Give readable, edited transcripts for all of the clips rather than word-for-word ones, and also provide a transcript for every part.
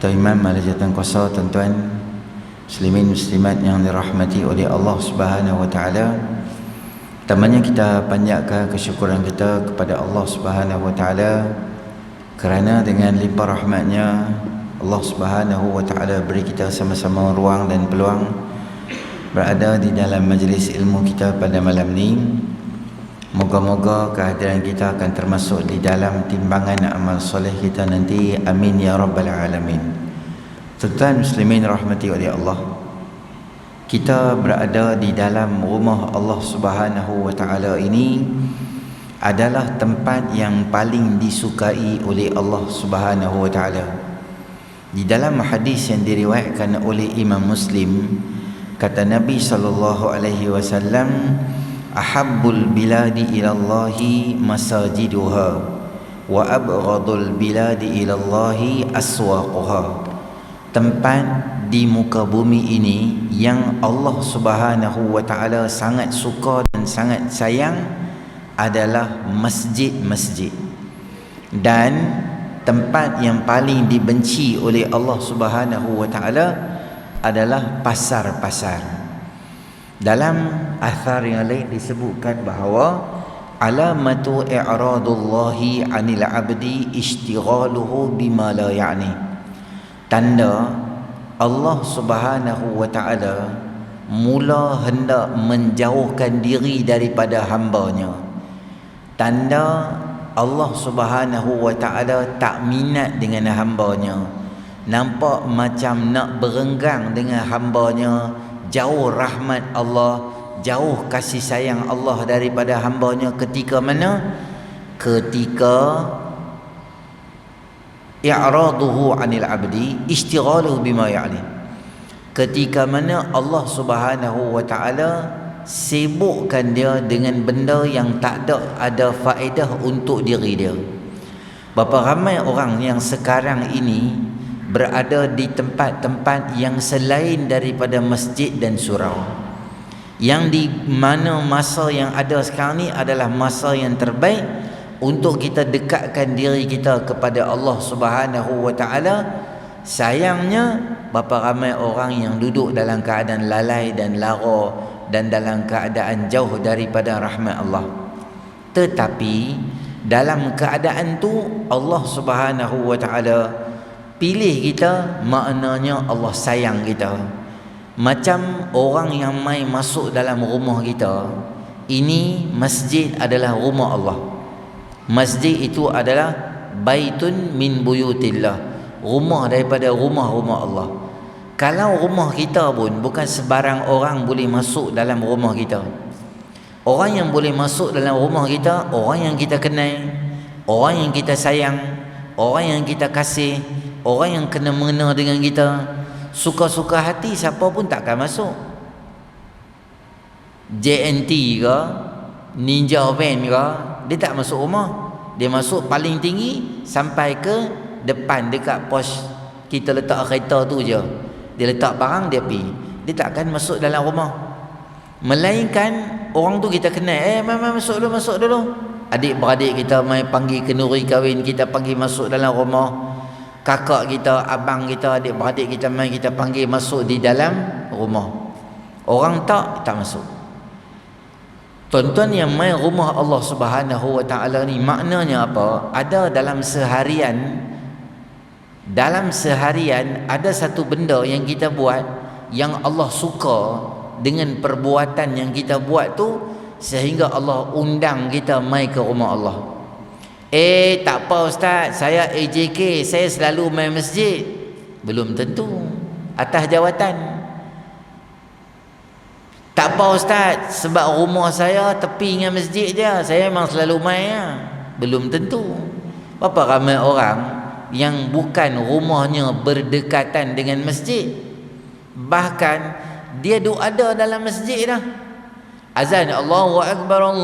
Tuan Imam Malajatan Kuasa, tuan-tuan muslimin muslimat yang dirahmati oleh Allah Subhanahu wa taala. Pertamanya kita panjatkan kesyukuran kita kepada Allah Subhanahu wa taala kerana dengan limpah rahmatnya Allah Subhanahu wa taala beri kita sama-sama ruang dan peluang berada di dalam majlis ilmu kita pada malam ni. Moga-moga kehadiran kita akan termasuk di dalam timbangan amal soleh kita nanti. Amin ya rabbal alamin. Tuan-tuan muslimin rahmati oleh Allah, kita berada di dalam rumah Allah Subhanahu wa taala ini adalah tempat yang paling disukai oleh Allah Subhanahu wa taala. Di dalam hadis yang diriwayatkan oleh Imam Muslim, kata Nabi sallallahu alaihi wasallam, ahabbul biladi ilallahi masajiduha wa abghadul biladi ilallahi aswaquha. Tempat di muka bumi ini yang Allah Subhanahu wa taala sangat suka dan sangat sayang adalah masjid-masjid, dan tempat yang paling dibenci oleh Allah Subhanahu wa taala adalah pasar-pasar. Dalam athar yang lain disebutkan bahawa alamatu i'radullahi 'anil 'abdi ishtighaluhu bima la ya'ni. Tanda Allah Subhanahu wa taala mula hendak menjauhkan diri daripada hamba-Nya. Tanda Allah Subhanahu wa taala tak minat dengan hamba-Nya. Nampak macam nak berenggang dengan hamba-Nya, jauh rahmat Allah, jauh kasih sayang Allah daripada hamba-Nya ketika mana? Ketika i'raduhu 'anil 'abdi istighaluhu bima ya'ni. Ketika mana Allah Subhanahu wa taala sibukkan dia dengan benda yang tak ada faedah untuk diri dia. Berapa ramai orang yang sekarang ini berada di tempat-tempat yang selain daripada masjid dan surau, yang di mana masa yang ada sekarang ni adalah masa yang terbaik untuk kita dekatkan diri kita kepada Allah Subhanahu wa taala. Sayangnya berapa ramai orang yang duduk dalam keadaan lalai dan lara dan dalam keadaan jauh daripada rahmat Allah. Tetapi dalam keadaan tu Allah Subhanahu wa taala pilih kita, maknanya Allah sayang kita. Macam orang yang mai masuk dalam rumah kita, ini masjid adalah rumah Allah. Masjid itu adalah baitun min buyutillah, rumah daripada rumah-rumah Allah. Kalau rumah kita pun bukan sebarang orang boleh masuk dalam rumah kita. Orang yang boleh masuk dalam rumah kita, orang yang kita kenal, orang yang kita sayang, orang yang kita kasih, orang yang kena mengena dengan kita. Suka-suka hati siapa pun takkan masuk. JNT ke, Ninja Van ke, dia tak masuk rumah. Dia masuk paling tinggi sampai ke depan dekat pos kita letak kereta tu je. Dia letak barang, dia pergi. Dia takkan masuk dalam rumah. Melainkan orang tu kita kenal, mai masuk dulu. Adik-beradik kita mai panggil kenduri kahwin, kita panggil masuk dalam rumah. Kakak kita, abang kita, adik-beradik kita mai kita panggil masuk di dalam rumah. Orang tak masuk. Tuan-tuan yang main rumah Allah Subhanahu wa taala ni, maknanya apa? Ada dalam seharian ada satu benda yang kita buat yang Allah suka dengan perbuatan yang kita buat tu, sehingga Allah undang kita mai ke rumah Allah. Tak apa ustaz, saya AJK, saya selalu main masjid. Belum tentu atas jawatan. Tak apa ustaz, sebab rumah saya tepi dengan masjid je, saya memang selalu main ya. Belum tentu. Berapa ramai orang yang bukan rumahnya berdekatan dengan masjid, bahkan dia duk ada dalam masjid dah. Azan Allahu Akbar, Allahu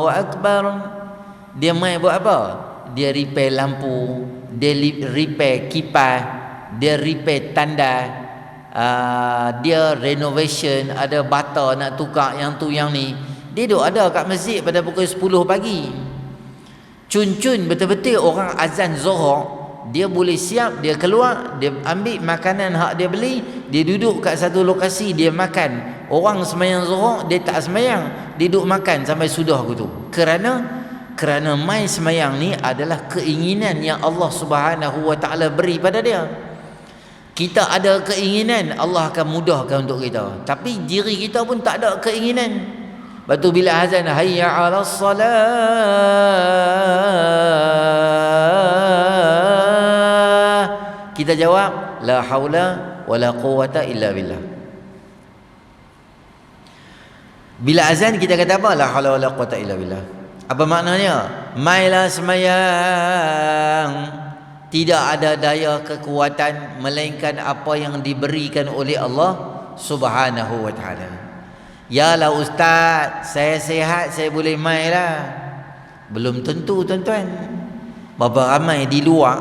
Akbar, dia main buat apa? Dia repair lampu, dia repair kipas, dia repair tanda, dia renovation, ada bata nak tukar yang tu yang ni. Dia duk ada kat masjid pada pukul 10 pagi. Cun-cun betul-betul orang azan Zuhur, dia boleh siap, dia keluar, dia ambil makanan hak dia beli, dia duduk kat satu lokasi, dia makan. Orang semayang Zuhur, dia tak semayang, dia duduk makan sampai sudah gitu. Kerana mai semayang ni adalah keinginan yang Allah Subhanahu Wa Taala beri pada dia. Kita ada keinginan, Allah akan mudahkan untuk kita. Tapi diri kita pun tak ada keinginan. Lepas tu bila azan, hayya 'alas salah, kita jawab, la haula wala quwwata illa billah. Bila azan kita kata apa? La haula wala quwwata illa billah. Apa maknanya? Mailah semayang, tidak ada daya kekuatan melainkan apa yang diberikan oleh Allah Subhanahu Wa Taala. Yalah ustaz, saya sihat, saya boleh mai lah. Belum tentu tuan-tuan. Berapa ramai di luar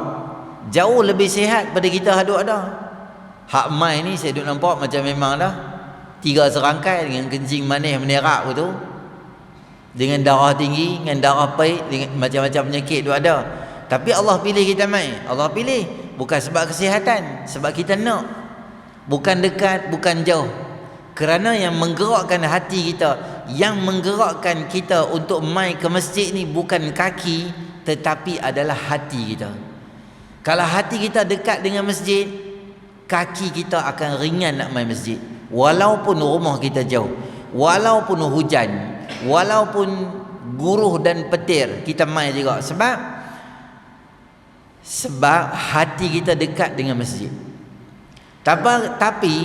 jauh lebih sihat pada kita hadut ada. Hak mai ni saya duk nampak macam memang dah 3 serangkai dengan kencing manis menerak tu, dengan darah tinggi, dengan darah pahit, dengan macam-macam penyakit tu ada. Tapi Allah pilih kita mai. Allah pilih bukan sebab kesihatan, sebab kita nak. Bukan dekat, bukan jauh. Kerana yang menggerakkan hati kita, yang menggerakkan kita untuk mai ke masjid ni bukan kaki, tetapi adalah hati kita. Kalau hati kita dekat dengan masjid, kaki kita akan ringan nak mai masjid. Walaupun rumah kita jauh, walaupun hujan, walaupun guruh dan petir, kita mai juga. Sebab hati kita dekat dengan masjid. Tapi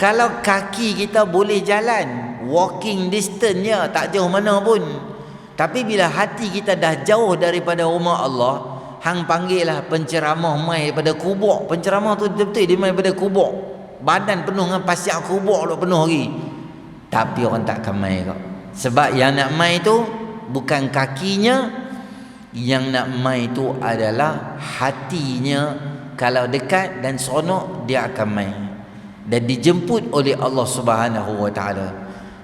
kalau kaki kita boleh jalan, walking distance je, tak jauh mana pun. Tapi bila hati kita dah jauh daripada rumah Allah, hang panggil lah penceramah mai daripada kubur. Penceramah tu betul-betul dia mai daripada kubur. Badan penuh dengan pasir kubur tu penuh lagi. Tapi orang tak akan mai kau. Sebab yang nak mai tu bukan kakinya, yang nak mai tu adalah hatinya. Kalau dekat dan seronok, dia akan mai dan dijemput oleh Allah Subhanahu Wa Taala.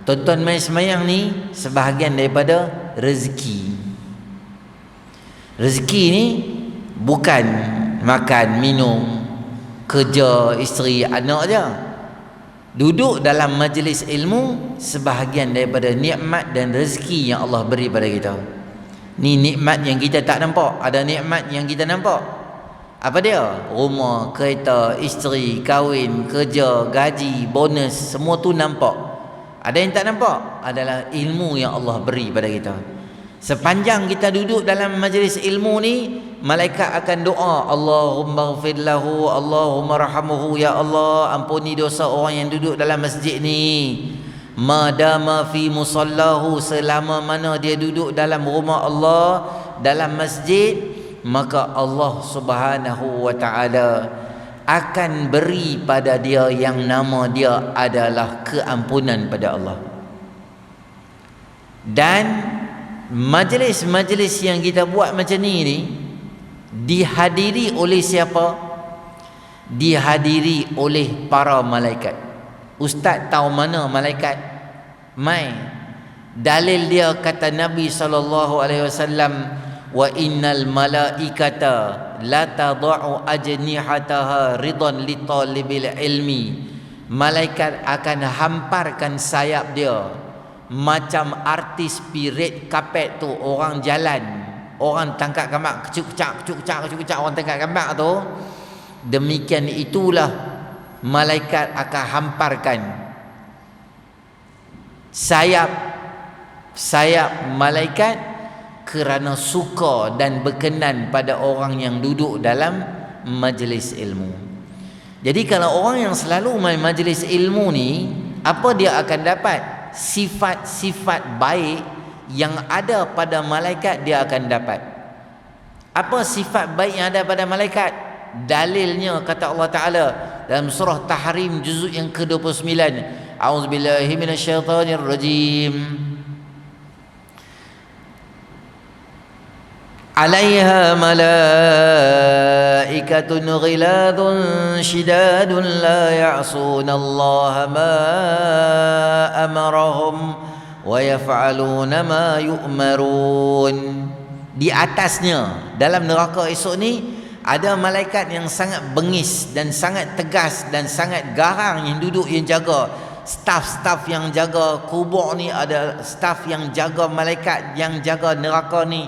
Tuan-tuan mai semayang ni sebahagian daripada rezeki. Rezeki ni bukan makan, minum, kerja, isteri, anak je. Duduk dalam majlis ilmu sebahagian daripada nikmat dan rezeki yang Allah beri pada kita. Ni nikmat yang kita tak nampak. Ada nikmat yang kita nampak. Apa dia? Rumah, kereta, isteri, kahwin, kerja, gaji, bonus, semua tu nampak. Ada yang tak nampak, adalah ilmu yang Allah beri pada kita. Sepanjang kita duduk dalam majlis ilmu ni, malaikat akan doa, Allahumma ghfir lahu, Allahumma rahamuhu, ya Allah ampuni dosa orang yang duduk dalam masjid ni. Madama fi musallahu, selama mana dia duduk dalam rumah Allah, dalam masjid, maka Allah Subhanahu Wa Taala akan beri pada dia yang nama dia adalah keampunan pada Allah. Dan majlis-majlis yang kita buat macam ni dihadiri oleh siapa? Dihadiri oleh para malaikat. Ustaz tahu mana malaikat mai? Dalil dia kata Nabi SAW, wa innal malaikata la tadau ajnihataha ridan li talibil ilmi. Malaikat akan hamparkan sayap dia macam artis pirit kapet tu, orang jalan, orang tangkap gambar kecuk-kecak orang tangkap gambar tu. Demikian itulah malaikat akan hamparkan sayap malaikat kerana suka dan berkenan pada orang yang duduk dalam majlis ilmu. Jadi kalau orang yang selalu main majlis ilmu ni, apa dia akan dapat? Sifat-sifat baik yang ada pada malaikat dia akan dapat. Apa sifat baik yang ada pada malaikat? Dalilnya kata Allah Ta'ala dalam surah Tahrim juzuk yang ke-29, A'udzubillahi minasyaitanirrajim. Alaiha malaikatun ghiladun shidadun la ya'sunallaha ma amarahum wa yaf'aluna ma yu'marun. Di atasnya dalam neraka esok ni ada malaikat yang sangat bengis dan sangat tegas dan sangat garang yang duduk yang jaga. Staf-staf yang jaga kubur ni, ada staf yang jaga malaikat yang jaga neraka ni.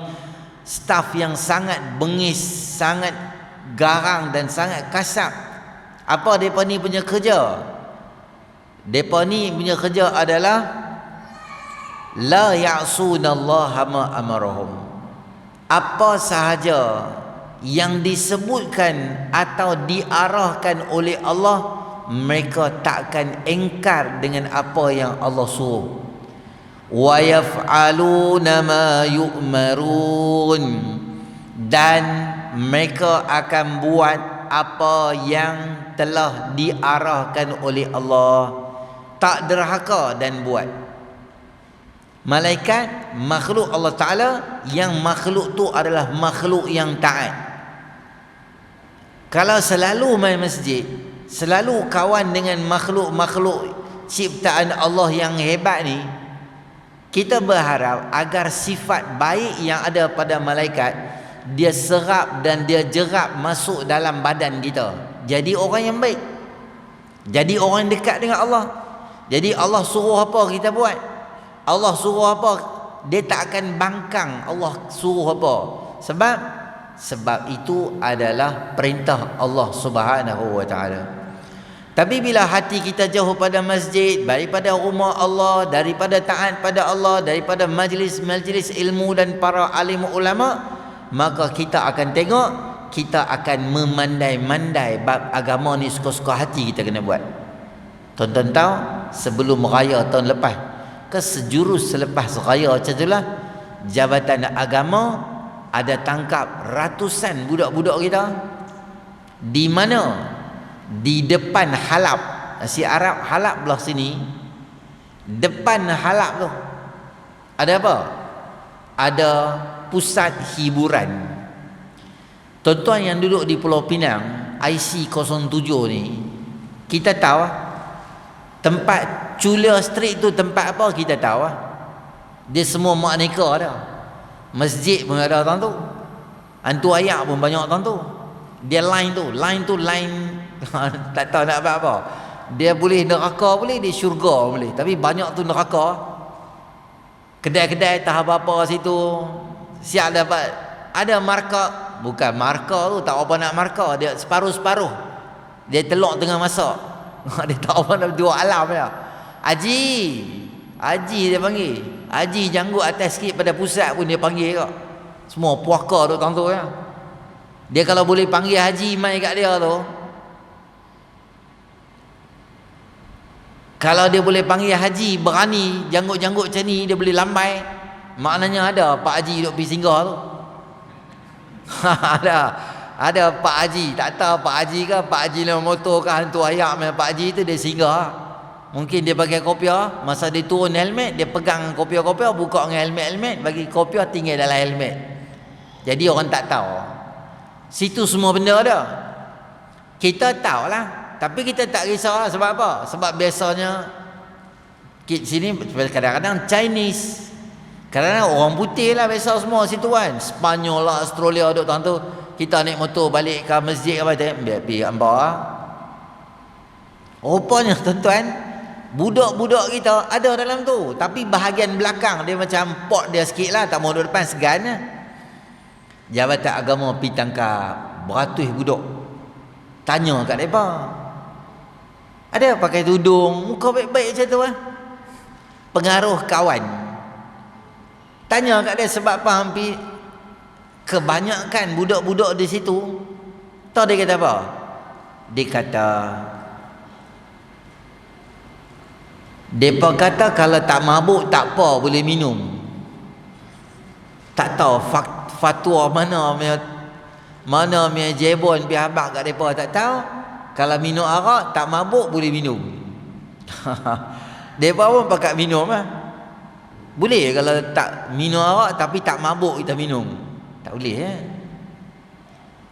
Staf yang sangat bengis, sangat garang dan sangat kasar. Apa mereka ni punya kerja? Mereka ni punya kerja adalah la ya'sunallaha ma amarahum. Apa sahaja yang disebutkan atau diarahkan oleh Allah, mereka takkan engkar dengan apa yang Allah suruh. Wa yaf'aluna ma yu'marun, dan mereka akan buat apa yang telah diarahkan oleh Allah. Tak derhaka dan buat. Malaikat makhluk Allah Ta'ala, yang makhluk tu adalah makhluk yang taat. Kalau selalu main masjid, selalu kawan dengan makhluk-makhluk ciptaan Allah yang hebat ni, kita berharap agar sifat baik yang ada pada malaikat dia serap dan dia jerap masuk dalam badan kita. Jadi orang yang baik, jadi orang yang dekat dengan Allah. Jadi Allah suruh apa kita buat, Allah suruh apa, dia tak akan bangkang Allah suruh apa. Sebab itu adalah perintah Allah Subhanahu wa taala. Tapi bila hati kita jauh pada masjid, daripada rumah Allah, daripada taat pada Allah, daripada majlis-majlis ilmu dan para alim ulama, maka kita akan tengok, kita akan memandai-mandai bab agama ni suka-suka hati kita kena buat. Tuan-tuan tahu, sebelum raya tahun lepas ke sejurus selepas raya macam itulah, Jabatan Agama ada tangkap ratusan budak-budak kita. Di mana? Di depan Halab. Si Arab Halab belah sini. Depan Halab tu ada apa? Ada pusat hiburan. Tuan-tuan yang duduk di Pulau Pinang, IC07 ni, kita tahu tempat Chulia Street tu tempat apa, kita tahu lah. Dia semua mak nikah ada. Masjid pun ada tuan tu. Hantu ayak pun banyak tuan tu. Dia line tak tahu nak buat apa. Dia boleh neraka boleh, dia syurga boleh. Tapi banyak tu neraka. Kedai-kedai tak apa-apa situ. Siap dapat. Ada marka. Bukan marka tu, tak apa nak marka. Dia separuh-separuh. Dia telok tengah masak. Dia tak apa nak dua alam dia. Haji dia panggil. Haji janggut atas sikit pada pusat pun dia panggil kak. Semua puaka tu tuan tu ya. Dia kalau boleh panggil haji mai kat dia tu, kalau dia boleh panggil haji berani janggut-janggut macam ni, dia boleh lambai, maknanya ada Pak Haji duduk pergi singgah tu. ada Pak Haji, tak tahu Pak Haji ke Pak Haji dalam motor ke hantu ayak macam Pak Haji tu, dia singgah. Mungkin dia pakai kopiah, masa dia turun helmet, dia pegang kopiah-kopiah, buka dengan helmet-helmet, bagi kopiah tinggal dalam helmet. Jadi orang tak tahu. Situ semua benda ada. Kita tahulah, tapi kita tak risau lah. Sebab apa? Sebab biasanya sini kadang-kadang Chinese, kadang-kadang orang putih lah biasa semua situ kan. Spanyol lah, Australia duduk tuan tu. Kita naik motor balik ke masjid apa, biar pergi gambar lah. Rupanya tuan-tuan, budak-budak kita ada dalam tu, tapi bahagian belakang dia macam pot dia sikit lah, tak mau duduk depan, segan lah. Jabatan Agama pergi tangkap beratus budak. Tanya kat mereka, ada pakai tudung, muka baik-baik macam tu lah. Pengaruh kawan. Tanya kat dia sebab apa. Hampir kebanyakan budak-budak di situ, tahu dia kata apa? Dia kata, mereka kata kalau tak mabuk tak apa, boleh minum. Tak tahu fatwa mana punya jebon pi habaq kat depa, tak tahu. Kalau minum arak tak mabuk boleh minum. Depa pun pakat minum lah. Boleh kalau tak minum arak tapi tak mabuk kita minum? Tak boleh ya.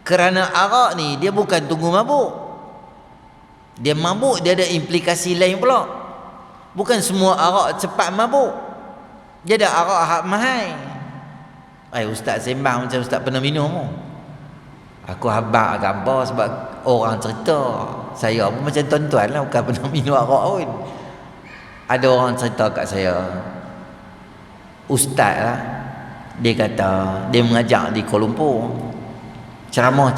Kerana arak ni dia bukan tunggu mabuk. Dia mabuk, dia ada implikasi lain pula. Bukan semua arak cepat mabuk. Dia ada arak hak mahal. Ustaz sembang macam ustaz pernah minum. Aku habaq gambar sebab orang cerita. Saya pun macam tuan-tuan lah, bukan pernah minum arak pun. Ada orang cerita kat saya, ustaz lah, dia kata dia mengajar di Kuala Lumpur, ceramah.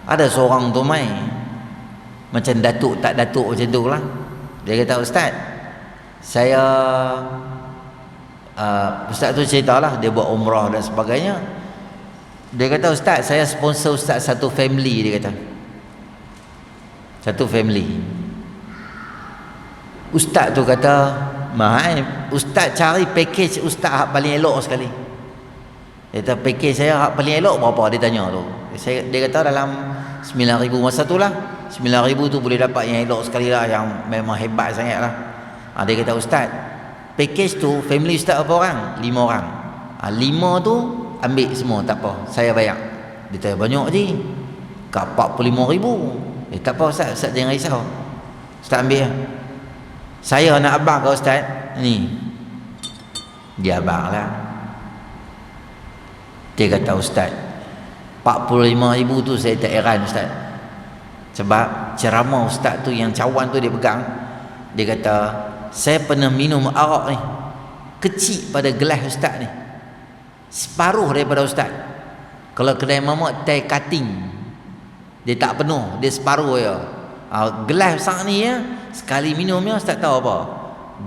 Ada seorang tu mai macam datuk tak datuk macam tu lah. Dia kata, ustaz, saya ustaz tu ceritalah dia buat umrah dan sebagainya. Dia kata, ustaz, saya sponsor ustaz satu family. Dia kata satu family. Ustaz tu kata, mahal. Ustaz cari package ustaz hak paling elok sekali. Dia kata, package saya hak paling elok berapa? Dia tanya tu. Dia kata dalam 9,000 masa tu lah. 9,000 tu boleh dapat yang elok sekali lah, yang memang hebat sangat lah. Dia kata, ustaz, package tu family ustaz berapa orang? 5 orang. 5 tu ambil semua, tak apa, saya bayar. Dia tanya, banyak je kat 45,000. Tak apa ustaz, ustaz jangan risau, ustaz ambil lah. Saya nak abang ke ustaz ni. Dia abang lah. Dia kata, ustaz, 45,000 tu saya tak heran ustaz, sebab ceramah ustaz tu yang cawan tu dia pegang. Dia kata, saya pernah minum arak ni kecil pada gelas ustaz ni, separuh daripada ustaz. Kalau kedai mamak teh cutting, dia tak penuh, dia separuh je. Gelas besar ni ya, sekali minumnya ustaz tahu apa?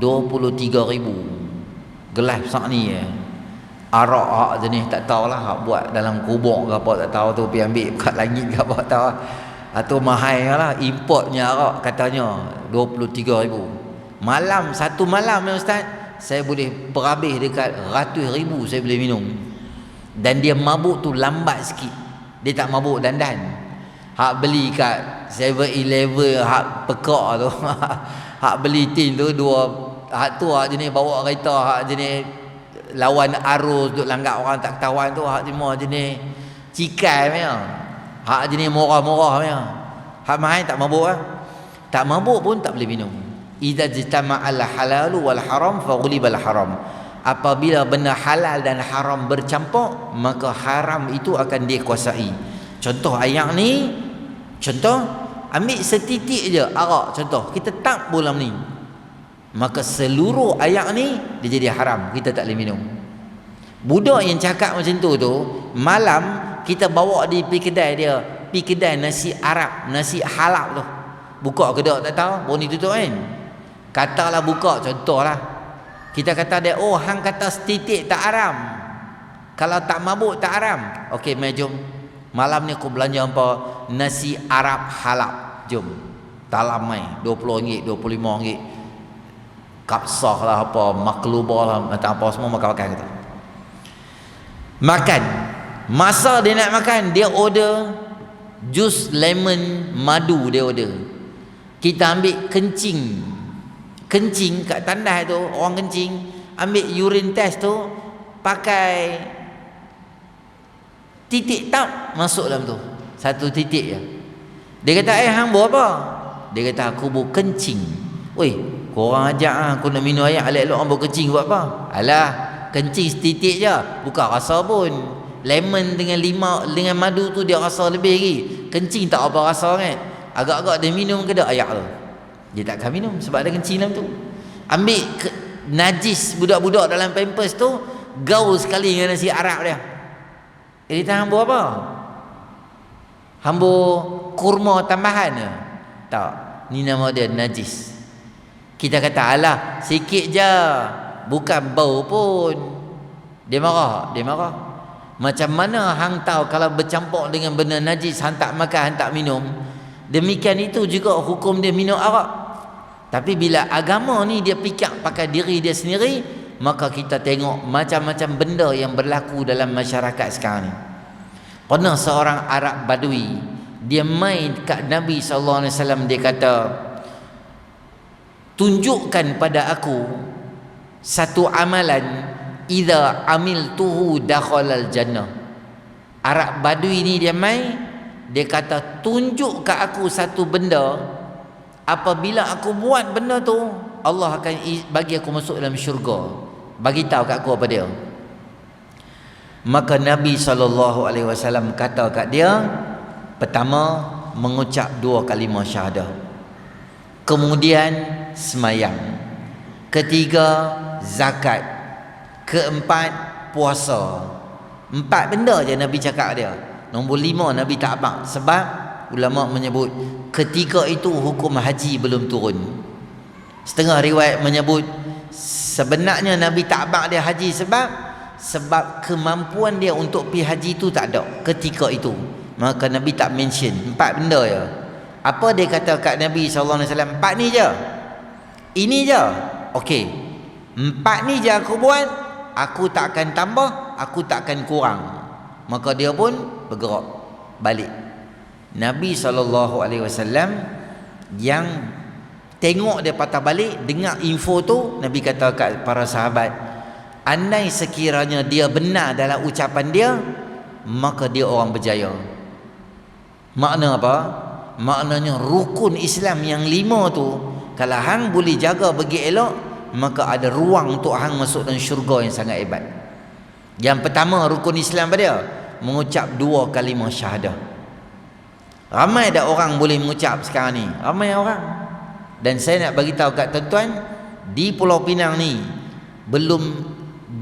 23,000. Gelas besar ni ya. Arak hak jenis tak tahulah, hak buat dalam kubur ke apa tak tahu tu, pergi ambil kat langit ke apa tak tahu. Atau mahal lah importnya arak, katanya 23,000. Satu malam ya ustaz, saya boleh berhabis dekat ratus ribu saya boleh minum. Dan dia mabuk tu lambat sikit, dia tak mabuk dandan. Hak beli kat 7-Eleven, hak pekak tu hak beli tin tu dua, hak tu hak jenis bawa kereta, hak jenis lawan arus duk langgak orang tak ketahuan tu, hak jenis cikai punya, hak jenis murah-murah punya. Hak mahal tak mabuk lah. Tak mabuk pun tak boleh minum. Idza jitama'al halalu wal haram faghulibal haram. Apabila benda halal dan haram bercampur, maka haram itu akan dikuasai. Contoh ayat ni, contoh ambil setitik je arak, contoh kita tak bulam ni, maka seluruh ayat ni dia jadi haram, kita tak boleh minum. Budak yang cakap macam tu malam kita bawa dia pergi kedai dia, pergi kedai nasi Arab, nasi halal tu, buka kedai tak tahu, boni tutup kan. Katalah buka, contohlah kita kata dia, oh hang kata setitik tak haram, kalau tak mabuk tak haram. Okey, mai jom malam ni aku belanja apa, nasi Arab halal, jom dalam mai RM20, RM25, kapsah lah apa, maklubah lah, macam apa semua makan-makan kita. Makan, masa dia nak makan, dia order jus lemon madu, dia order. Kita ambil kencing kat tandas tu, orang kencing, ambil urine test tu, pakai titik tap, masuk dalam tu, satu titik je. Dia kata, hang buat apa? Dia kata, aku buat kencing. Oi, korang ajak aku nak minum air, elok-elok orang buat kencing buat apa? Alah, kencing setitik je, bukan rasa pun. Lemon dengan madu tu dia rasa lebih lagi. Kencing tak apa rasa kan. Agak-agak dia minum ke dak air tu, dia takkan minum sebab ada kencing dalam tu. Ambil najis budak-budak dalam pampers tu, gaul sekali dengan nasi Arab dia. Dia tak hambur apa? Hambur kurma tambahan ke? Tak, ni nama dia najis. Kita kata, alah sikit je, bukan bau pun. Dia marah. Macam mana hang tahu kalau bercampur dengan benda najis, hang tak makan, hang tak minum? Demikian itu juga hukum dia minum arak. Tapi bila agama ni dia pikir pakai diri dia sendiri, maka kita tengok macam-macam benda yang berlaku dalam masyarakat sekarang ni. Pernah seorang Arab Badui, dia main kat Nabi SAW, dia kata, tunjukkan pada aku satu amalan, idza amiltuhu dakhalal jannah. Arab Badui ni dia main, dia kata, tunjuk kat aku satu benda, apabila aku buat benda tu, Allah akan bagi aku masuk dalam syurga. Bagi tahu kat aku apa dia. Maka Nabi SAW kata kat dia, pertama mengucap 2 kalimah syahadah, kemudian semayang, ketiga zakat, keempat puasa. 4 benda je Nabi cakap dia. Nombor 5 Nabi tak abang, sebab ulama menyebut ketika itu hukum haji belum turun. Setengah riwayat menyebut sebenarnya Nabi tak abang dia haji sebab kemampuan dia untuk pergi haji itu tak ada ketika itu. Maka Nabi tak mention 4 benda je. Apa dia kata kat Nabi SAW? 4 ni je, ini je, okey, 4 ni je aku buat, aku tak akan tambah, aku tak akan kurang. Maka dia pun bergerak balik. Nabi SAW yang tengok dia patah balik, dengar info tu, Nabi kata kat para sahabat, andai sekiranya dia benar dalam ucapan dia, maka dia orang berjaya. Makna apa? Maknanya rukun Islam yang 5 tu, kalau hang boleh jaga bagi elok, maka ada ruang untuk hang masuk dalam syurga yang sangat hebat. Yang pertama rukun Islam apa dia? Mengucap 2 kalimah syahadah. Ramai dah orang boleh mengucap sekarang ni, ramai orang. Dan saya nak bagi tahu kat tuan-tuan, di Pulau Pinang ni, belum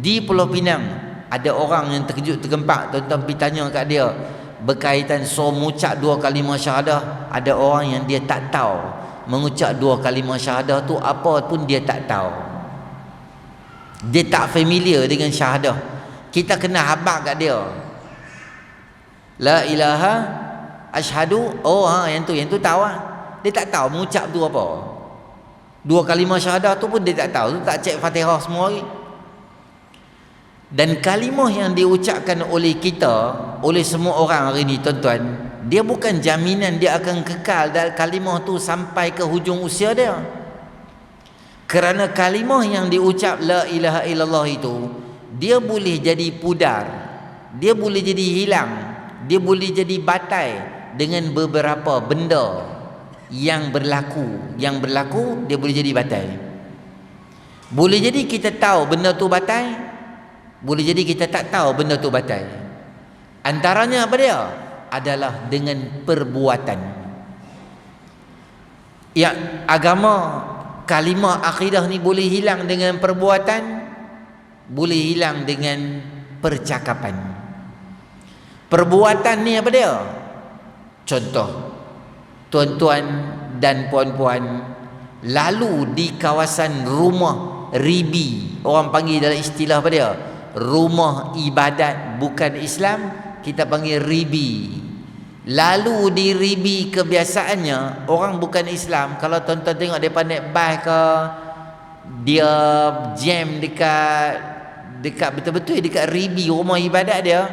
di Pulau Pinang ada orang yang terkejut tergempak. Tuan-tuan pergi tanya kat dia berkaitan mengucap 2 kalimah syahadah. Ada orang yang dia tak tahu mengucap 2 kalimah syahadah tu apa pun dia tak tahu. Dia tak familiar dengan syahadah. Kita kena habaq kat dia. La ilaha asyhadu, oh yang tu tahu lah. Dia tak tahu mengucap tu apa. 2 kalimah syahadah tu pun dia tak tahu. Tu tak cek Fatihah semua lagi. Dan kalimah yang diucapkan oleh kita, oleh semua orang hari ni tuan-tuan, dia bukan jaminan dia akan kekal dalam kalimah tu sampai ke hujung usia dia. Kerana kalimah yang diucap la ilaha illallah itu, dia boleh jadi pudar, dia boleh jadi hilang, dia boleh jadi batai dengan beberapa benda yang berlaku. Yang berlaku dia boleh jadi batai. Boleh jadi kita tahu benda tu batai, boleh jadi kita tak tahu benda tu batal. Antaranya apa dia? Adalah dengan perbuatan. Ya, agama, kalimah akidah ni boleh hilang dengan perbuatan, boleh hilang dengan percakapan. Perbuatan ni apa dia? Contoh, tuan-tuan dan puan-puan lalu di kawasan rumah ribi, orang panggil dalam istilah apa dia? Rumah ibadat bukan Islam, kita panggil ribi. Lalu di ribi kebiasaannya orang bukan Islam, kalau tuan-tuan tengok dia naik bas ke, dia jam dekat betul-betul dekat ribi rumah ibadat dia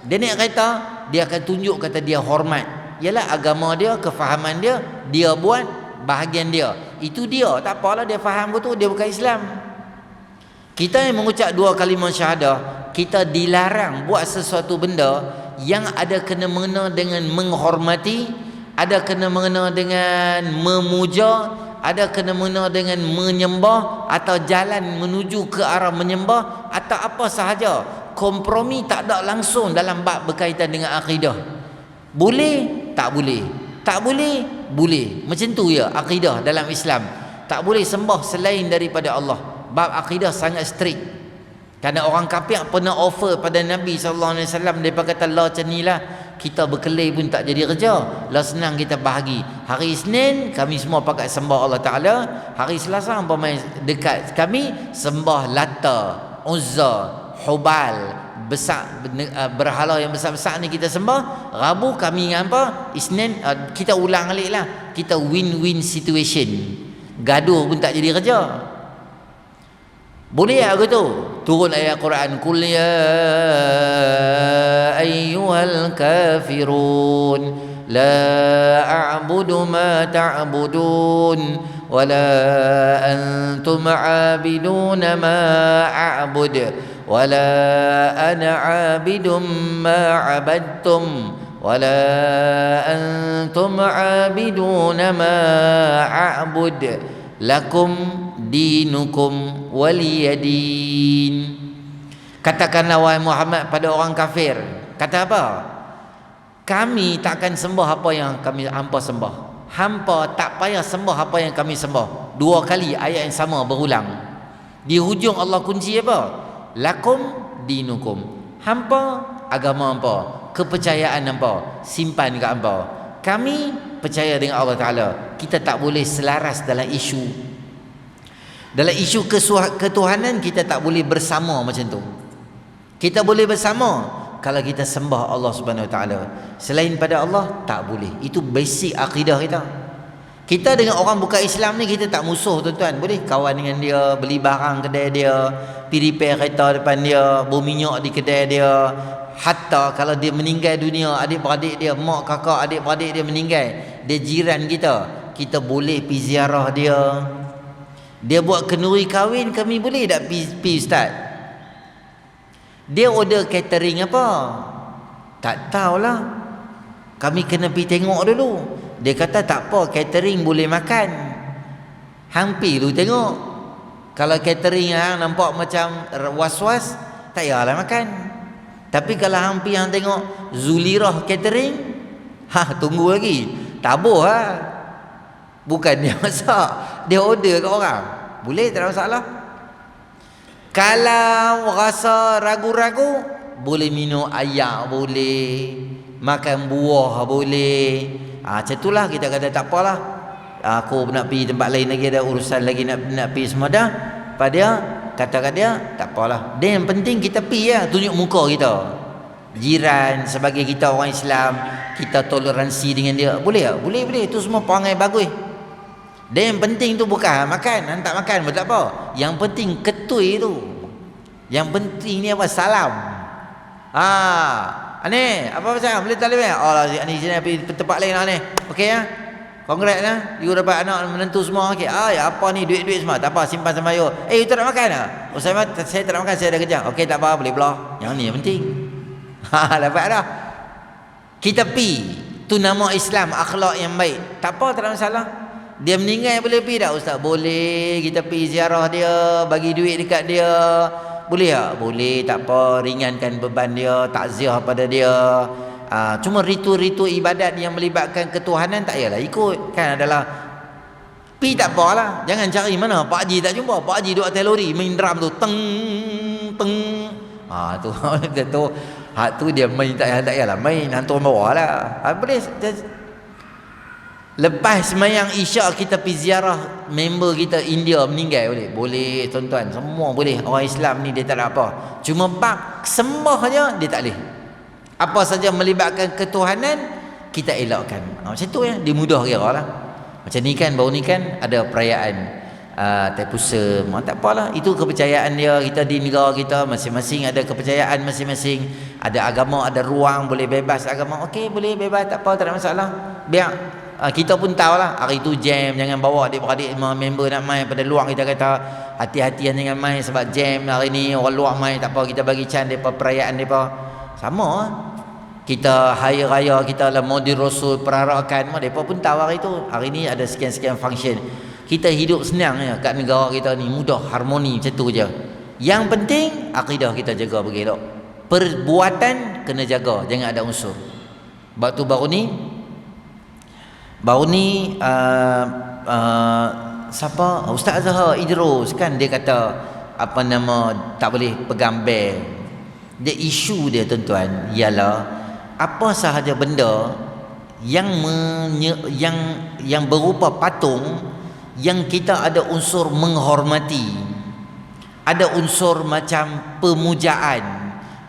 naik kereta, dia akan tunjuk kata dia hormat. Yalah agama dia, kefahaman dia, dia buat bahagian dia. Itu dia, tak apalah dia faham betul dia bukan Islam. Kita yang mengucap 2 kalimah syahadah, kita dilarang buat sesuatu benda yang ada kena mengena dengan menghormati, ada kena mengena dengan memuja, ada kena mengena dengan menyembah, atau jalan menuju ke arah menyembah, atau apa sahaja. Kompromi tak ada langsung dalam bab berkaitan dengan akidah. Boleh? Tak boleh. Tak boleh? Boleh. Macam tu ya akidah dalam Islam. Tak boleh sembah selain daripada Allah. Bab akidah sangat strict. Kerana orang kafir pernah offer pada Nabi SAW, dia kata lah macam ni lah, kita berkelai pun tak jadi kerja, lah senang kita bahagi. Hari Isnin kami semua pakai sembah Allah Ta'ala, hari Selasa umpamanya dekat kami sembah Lata, Uzza, Hubal, besar, berhala yang besar-besar ni kita sembah. Rabu kami apa? Isnin kita ulang alik lah, kita win-win situation, gaduh pun tak jadi kerja. Boleh aku tu turun ayat Quran, kul ya ayyuhal kafirun la a'budu ma ta'budun wa la antum 'abidun ma a'bud wa la ana 'abidum ma 'abadtum wa la antum 'abidun ma a'bud lakum dinukum waliyadin. Katakanlah wahai Muhammad pada orang kafir, kata apa? Kami takkan sembah apa yang hampa sembah. Hampa tak payah sembah apa yang kami sembah. 2 kali ayat yang sama berulang. Di hujung Allah kunci apa? Lakum dinukum. Hampa agama hampa, kepercayaan hampa, simpan kat hampa. Kami percaya dengan Allah Ta'ala. Kita tak boleh selaras dalam isu. Dalam isu ketuhanan kita tak boleh bersama macam tu. Kita boleh bersama kalau kita sembah Allah Subhanahu Wa Taala. Selain pada Allah tak boleh. Itu basic akidah kita. Kita dengan orang bukan Islam ni kita tak musuh tuan-tuan. Boleh kawan dengan dia, beli barang kedai dia, pergi repair kereta depan dia, bau minyak di kedai dia. Hatta kalau dia meninggal dunia, adik-beradik dia, mak kakak adik-beradik dia meninggal, dia jiran kita, kita boleh pergi ziarah dia. Dia buat kenduri kahwin, kami boleh tak pergi ustaz? Dia order catering apa? Tak tahulah. Kami kena pergi tengok dulu. Dia kata tak apa, catering boleh makan. Hang pergi dulu tengok. Kalau catering hang nampak macam was-was, tak payahlah makan. Tapi kalau hang pergi hang tengok Zulirah catering, tunggu lagi. Tabuh lah. Bukan dia masak, dia order kat orang. Boleh, tak ada masalah. Kalau rasa ragu-ragu, boleh minum air, boleh makan buah, boleh. Macam itulah kita kata tak apalah. Aku nak pergi tempat lain lagi, ada urusan lagi nak pergi semua dah. Pada kata kat dia, tak apalah. Dia yang penting kita pergi lah, tunjuk muka kita. Jiran, sebagai kita orang Islam, kita toleransi dengan dia. Boleh tak? Boleh. Itu semua perangai bagus. Dia yang penting tu bukan makan, hang tak makan pun tak apa. Yang penting ketui tu. Yang penting ni apa? Salam. Ni apa macam? Boleh tak boleh? Oh lah, ni sini pergi tempat lain lah ni. Okey ya? Congrats lah. You dapat anak menentu semua. Okey. Ya apa ni duit-duit semua? Tak apa, simpan sama you. You tak nak makan tak? Oh saya tak nak makan, saya ada kerja. Okey tak apa, boleh belah. Yang ni yang penting. Dapat dah. Kita pi. Tu nama Islam, akhlak yang baik. Tak apa, tak ada masalah. Dia meninggal boleh pergi tak ustaz? Boleh. Kita pergi ziarah dia, bagi duit dekat dia. Boleh tak? Boleh, tak apa. Ringankan beban dia, takziah pada dia. Cuma ritu-ritu ibadat yang melibatkan ketuhanan tak payahlah ikut. Kan adalah pergi tak apalah. Jangan cari mana Pak Haji tak jumpa. Pak Haji duduk atas lori main drum tu. Teng teng. Tu tu tu dia main tak payahlah main hantar bawah lah. Boleh. Lepas sembahyang isyak kita pergi ziarah member kita India meninggal, boleh? Boleh tuan-tuan, semua boleh. Orang Islam ni dia tak ada apa. Cuma bab sembah je dia tak boleh. Apa saja melibatkan ketuhanan kita elakkan. Macam tu ya, dia mudah kira lah. Macam ni kan, baru ni kan ada perayaan Taipusam. Tak apalah, itu kepercayaan dia. Kita di negara kita masing-masing ada kepercayaan masing-masing. Ada agama, ada ruang, boleh bebas agama. Okey, boleh bebas, tak apa, tak ada masalah. Biar kita pun tahulah hari tu jam, jangan bawa adik-beradik member nak main pada luar. Kita kata hati-hatian jangan main sebab jam hari ni orang luar main, tak apa, kita bagi can depa perayaan depa. Sama kita hari raya kita lah Maulid Rasul perarakan, depa pun tahu hari tu. Hari ni ada sekian-sekian function. Kita hidup senang ya kat negara kita ni, mudah, harmoni macam tu je. Yang penting akidah kita jaga bagi elok. Perbuatan kena jaga, jangan ada unsur. Sebab tu baru ni siapa Ustaz Zahar Idrus kan, dia kata apa nama tak boleh pegang bel. Dia isu dia tuan-tuan ialah apa sahaja benda yang berupa patung yang kita ada unsur menghormati, ada unsur macam pemujaan,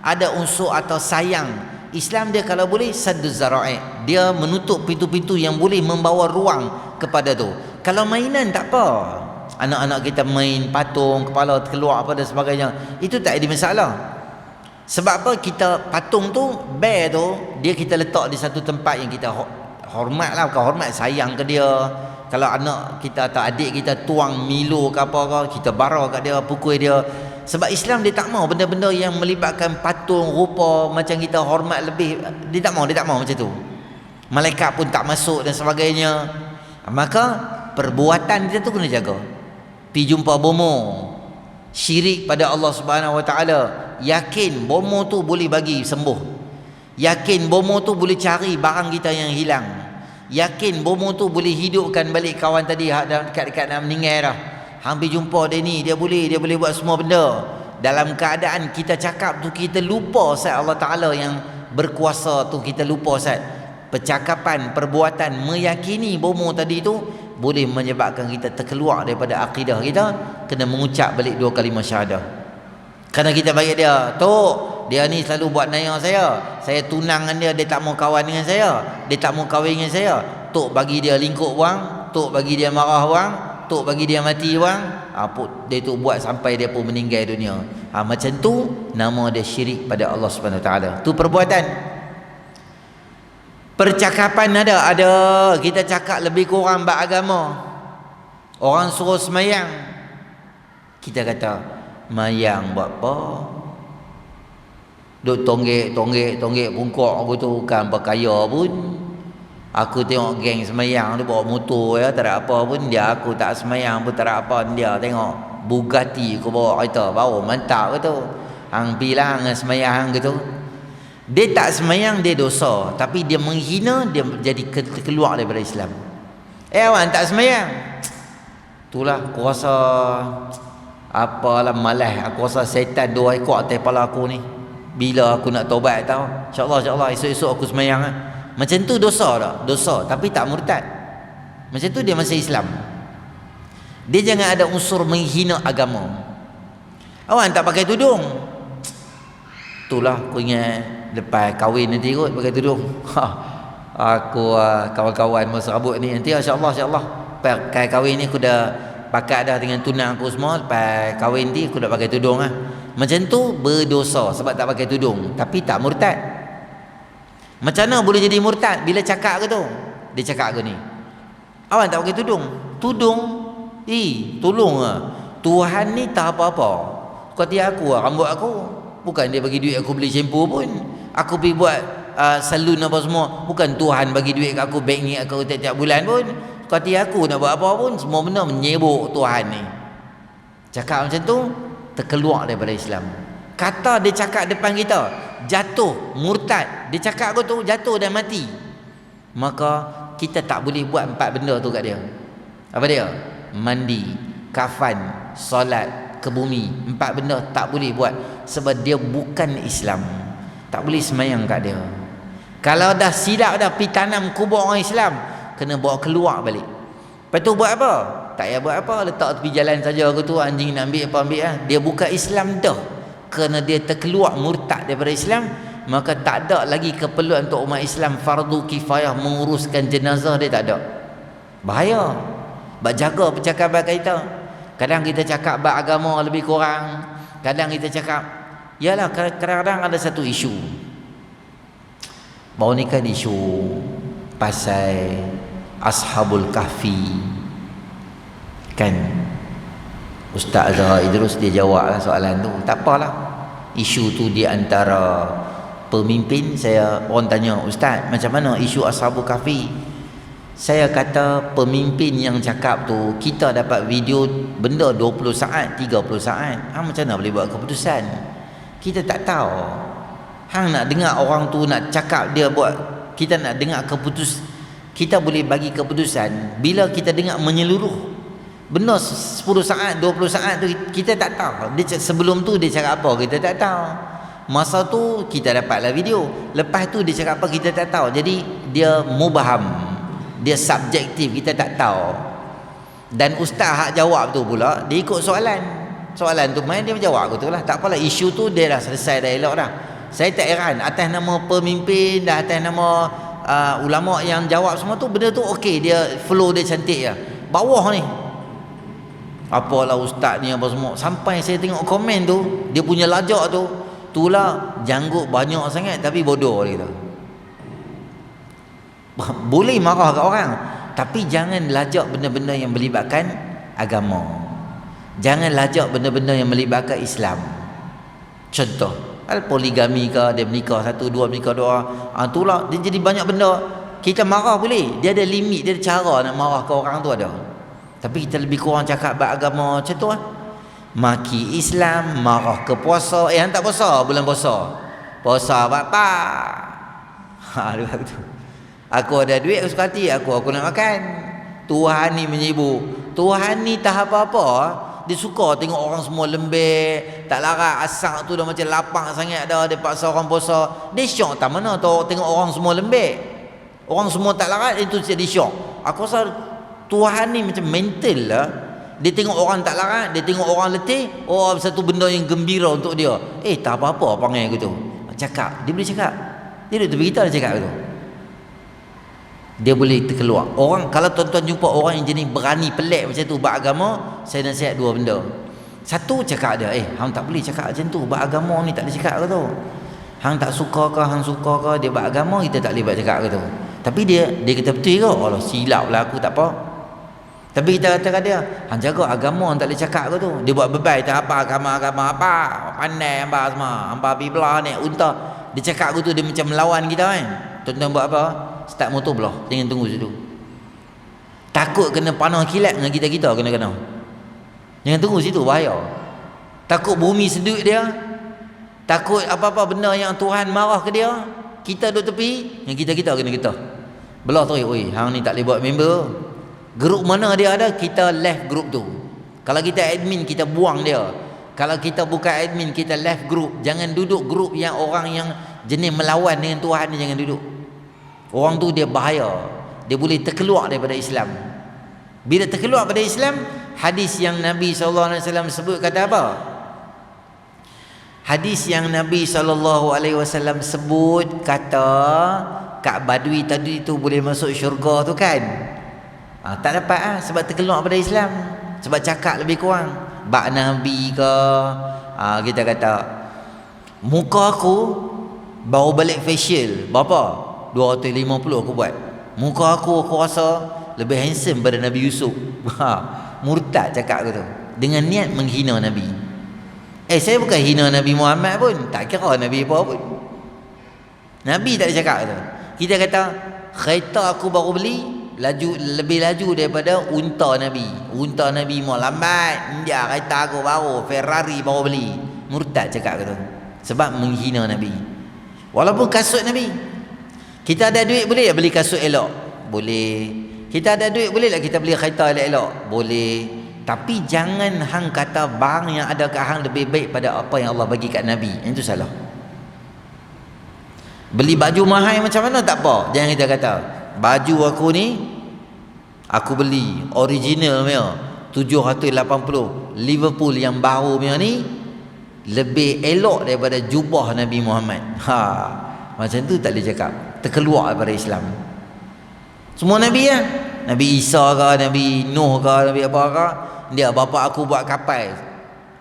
ada unsur atau sayang. Islam dia kalau boleh sadduz zara'i', dia menutup pintu-pintu yang boleh membawa ruang kepada tu. Kalau mainan tak apa, anak-anak kita main patung, kepala keluar apa dan sebagainya, itu tak ada masalah. Sebab apa? Kita patung tu, bear tu, dia kita letak di satu tempat yang kita hormat lah, bukan hormat, sayang ke dia. Kalau anak kita atau adik kita tuang Milo ke apa ke, kita bara kat dia, pukul dia. Sebab Islam dia tak mau benda-benda yang melibatkan patung rupa macam kita hormat lebih. Dia tak mau macam tu. Malaikat pun tak masuk dan sebagainya. Maka perbuatan kita tu kena jaga. Pi jumpa bomo, Syirik pada Allah Subhanahu Wa Taala. Yakin bomo tu boleh bagi sembuh. Yakin bomo tu boleh cari barang kita yang hilang. Yakin bomo tu boleh hidupkan balik kawan tadi dekat nak meninggal dah. Hampir jumpa dia ni, dia boleh buat semua benda. Dalam keadaan kita cakap tu kita lupa Ustaz, Allah Taala yang berkuasa tu kita lupa Ustaz. Percakapan, perbuatan meyakini bomo tadi tu boleh menyebabkan kita terkeluar daripada akidah kita. Kena mengucap balik 2 kalimah syahadah. Kerana kita bagi dia, Tok, dia ni selalu buat naya saya tunang dengan dia tak mau kawan dengan saya, dia tak mau kahwin dengan saya. Tok bagi dia lingkup wang, Tok bagi dia marah wang, Tok bagi dia mati wang. Dia tu buat sampai dia pun meninggal dunia. Macam tu nama dia syirik pada Allah Subhanahu Wa Taala. Tu perbuatan. Percakapan ada kita cakap lebih kurang bab agama. Orang suruh semayang, kita kata mayang buat apa? Duk tonggek bungkuk aku tu bukan berkaya pun. Aku tengok geng semayang dia bawa motor ya, tak ada apa pun dia. Aku tak semayang pun tak ada apa dia. Tengok Bugatti aku bawa kereta bawa mantap ke tu. Hang bilang dengan semayang gitu. Dia tak semayang dia dosa, tapi dia menghina, dia jadi keluar daripada Islam. Awak tak semayang, itulah aku rasa apalah malas. Aku rasa setan 2 ekor atas kepala aku ni. Bila aku nak taubat tau, InsyaAllah esok-esok aku semayang. Macam tu dosa tak? Dosa, tapi tak murtad. Macam tu dia masih Islam. Dia jangan ada unsur menghina agama. Awak tak pakai tudung, itulah aku ingat lepas kahwin nanti kot pakai tudung. Aku kawan-kawan masa rambut ni nanti insyaAllah pakai kahwin ni aku dah pakai dah dengan tunang aku semua. Lepas kahwin ni aku dah pakai tudung lah. Macam tu berdosa sebab tak pakai tudung, tapi tak murtad. Macam mana boleh jadi murtad? Bila cakap ke tu, dia cakap ke ni, awak tak pakai tudung. Tolong lah, Tuhan ni tak apa-apa. Kata aku rambut aku, bukan dia bagi duit aku beli shampoo pun. Aku pergi buat salon apa semua, bukan Tuhan bagi duit kat aku, bank aku tiap-tiap bulan pun. Kata aku nak buat apa pun, semua benda menyebuk Tuhan ni. Cakap macam tu terkeluar daripada Islam. Kata dia cakap depan kita, jatuh murtad. Dia cakap aku tu jatuh dan mati. Maka kita tak boleh buat 4 benda tu kat dia. Apa dia? Mandi, kafan, solat, ke bumi. 4 benda tak boleh buat sebab dia bukan Islam. Tak boleh semayang kat dia. Kalau dah silap dah pergi tanam kubur orang Islam, kena bawa keluar balik. Lepas tu buat apa? Tak payah buat apa, letak tepi jalan saja aku tu, anjing nak ambil lah. Dia bukan Islam dah. Kerana dia terkeluar murtad daripada Islam, maka tak ada lagi keperluan untuk umat Islam fardu kifayah menguruskan jenazah dia, tak ada. Bahaya. Jaga percakapan kita. Kadang kita cakap bab agama lebih kurang, kadang kita cakap, yalah kadang-kadang ada satu isu. Baru ni kan isu pasal Ashabul Kahfi kan. Ustaz Azhar Idrus dia jawab lah soalan tu. Tak apalah, isu tu di antara pemimpin. Orang tanya, Ustaz macam mana isu Ashabul Kahfi? Saya kata pemimpin yang cakap tu, kita dapat video benda 20 saat, 30 saat. Macam mana boleh buat keputusan? Kita tak tahu. Hang nak dengar orang tu nak cakap dia buat, kita nak dengar keputus. Kita boleh bagi keputusan bila kita dengar menyeluruh. Benda 10 saat, 20 saat tu kita tak tahu. Sebelum tu dia cakap apa kita tak tahu. Masa tu kita dapatlah video. Lepas tu dia cakap apa kita tak tahu. Jadi dia mubaham. Dia subjektif, kita tak tahu. Dan ustaz hak jawab tu pula, dia ikut soalan. Soalan tu main dia menjawab aku tu lah. Tak apalah, isu tu dia dah selesai, dah elok dah. Saya tak heran atas nama pemimpin dan atas nama ulama yang jawab semua tu, benda tu okey, dia flow dia cantik ya. Bawah ni apalah ustaz ni apa semua, sampai saya tengok komen tu, dia punya lajak tu, itulah janggut banyak sangat tapi bodoh dia kata. Boleh marah kat orang, tapi jangan lajak benda-benda yang melibatkan agama. Jangan lajak benda-benda yang melibatkan Islam. Contoh, poligami ke, dia menikah 1, 2, menikah 2, itulah dia jadi banyak benda. Kita marah boleh, dia ada limit, dia ada cara nak marah ke orang tu ada. Tapi kita lebih kurang cakap bab agama macam tu lah. maki Islam, marah ke puasa. Hang tak puasa bulan puasa. Puasa apa? Dia begitu. Aku ada duit, aku suka hati aku nak makan. Tuhan ni menyibuk. Tuhan ni tak apa-apa. Dia suka tengok orang semua lembek, tak larat, asak tu dah macam lapang sangat dah, dia paksa orang puasa. Dia syok tak mana tu tengok orang semua lembek, orang semua tak larat, itu jadi syok. Aku rasa Tuhan ni macam mental lah. Dia tengok orang tak larat, dia tengok orang letih, oh satu benda yang gembira untuk dia. Tak apa-apa panggil aku tu. Cakap, dia boleh cakap. Dia duduk tepi kita dia cakap tu. Dia boleh terkeluar. Orang, kalau tuan-tuan jumpa orang yang jenis berani pelik macam tu beragama, saya nasihat dua benda. Satu, cakap dia, hang tak boleh cakap macam tu, beragama ni tak boleh cakap ke tu. Hang tak suka ke, hang suka ke, dia beragama, kita tak boleh buat cakap ke tu. Tapi dia kata betul ke? Allah, silap lah aku, tak apa. Tapi kita kata dia, hang jaga agama, hang tak boleh cakap ke tu. Dia buat bebai, tak apa, agama apa, pandai hamba semua, hamba biblah ni, unta. Dia cakap ke tu, dia macam melawan kita kan. Tuan-tuan buat apa? Start motor belah, jangan tunggu situ. Takut kena panah kilat dengan kita kena. Jangan tunggu situ, bahaya. Takut bumi sedut dia, takut apa-apa benda yang Tuhan marah ke dia, kita duduk tepi, yang kita kena kita. Belah tu, hang ni tak boleh buat member. Grup mana dia ada, kita left grup tu. Kalau kita admin, kita buang dia. Kalau kita bukan admin, kita left grup. Jangan duduk grup yang orang yang jenis melawan dengan Tuhan ni, jangan duduk. Orang tu dia bahaya. Dia boleh terkeluar daripada Islam. Bila terkeluar daripada Islam, hadis yang Nabi SAW sebut kata apa? Hadis yang Nabi SAW sebut kata Kak Badui tadi tu boleh masuk syurga tu kan? Tak dapat sebab terkeluar daripada Islam. Sebab cakap lebih kurang bak Nabi ke, kita kata muka aku baru balik facial berapa? 250 aku buat. Muka aku rasa lebih handsome daripada Nabi Yusuf. Murtad cakap aku tu, dengan niat menghina Nabi. Saya bukan hina Nabi Muhammad pun, tak kira Nabi apa pun. Nabi tak ada cakap tu. Kita kata kereta aku baru beli lebih laju daripada unta Nabi. Unta Nabi mau lambat, dia kereta aku baru Ferrari baru beli. Murtad cakap tu, sebab menghina Nabi. Walaupun kasut Nabi, kita ada duit boleh tak beli kasut elok? Boleh. Kita ada duit boleh tak kita beli kereta elok-elok? Boleh. Tapi jangan hang kata barang yang ada kat hang lebih baik pada apa yang Allah bagi kat Nabi. Itu salah. Beli baju mahal macam mana tak apa. Jangan kita kata baju aku ni aku beli original punya 780 Liverpool yang baru punya ni lebih elok daripada jubah Nabi Muhammad. Macam tu tak boleh cakap. Terkeluar daripada Islam. Semua Nabi ya, Nabi Isa ke, Nabi Nuh ke, Nabi apa ke, dia bapa aku buat kapal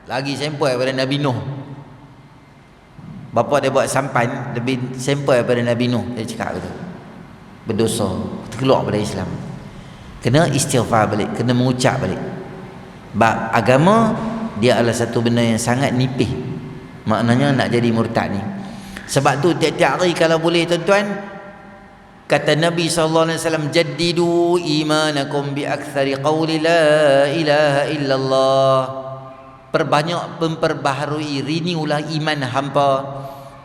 lagi sampai daripada Nabi Nuh. Bapa dia buat sampan lebih sampai daripada Nabi Nuh. Dia cakap gitu, berdosa, terkeluar daripada Islam. Kena istighfar balik, kena mengucap balik. Bab agama dia adalah satu benda yang sangat nipih. Maknanya nak jadi murtad ni. Sebab tu tiap-tiap hari kalau boleh tuan-tuan, kata Nabi SAW, jaddidu imanakum bi aktsari qawli la ilaha illallah. Perbanyak memperbaharui, renew-lah iman hampa.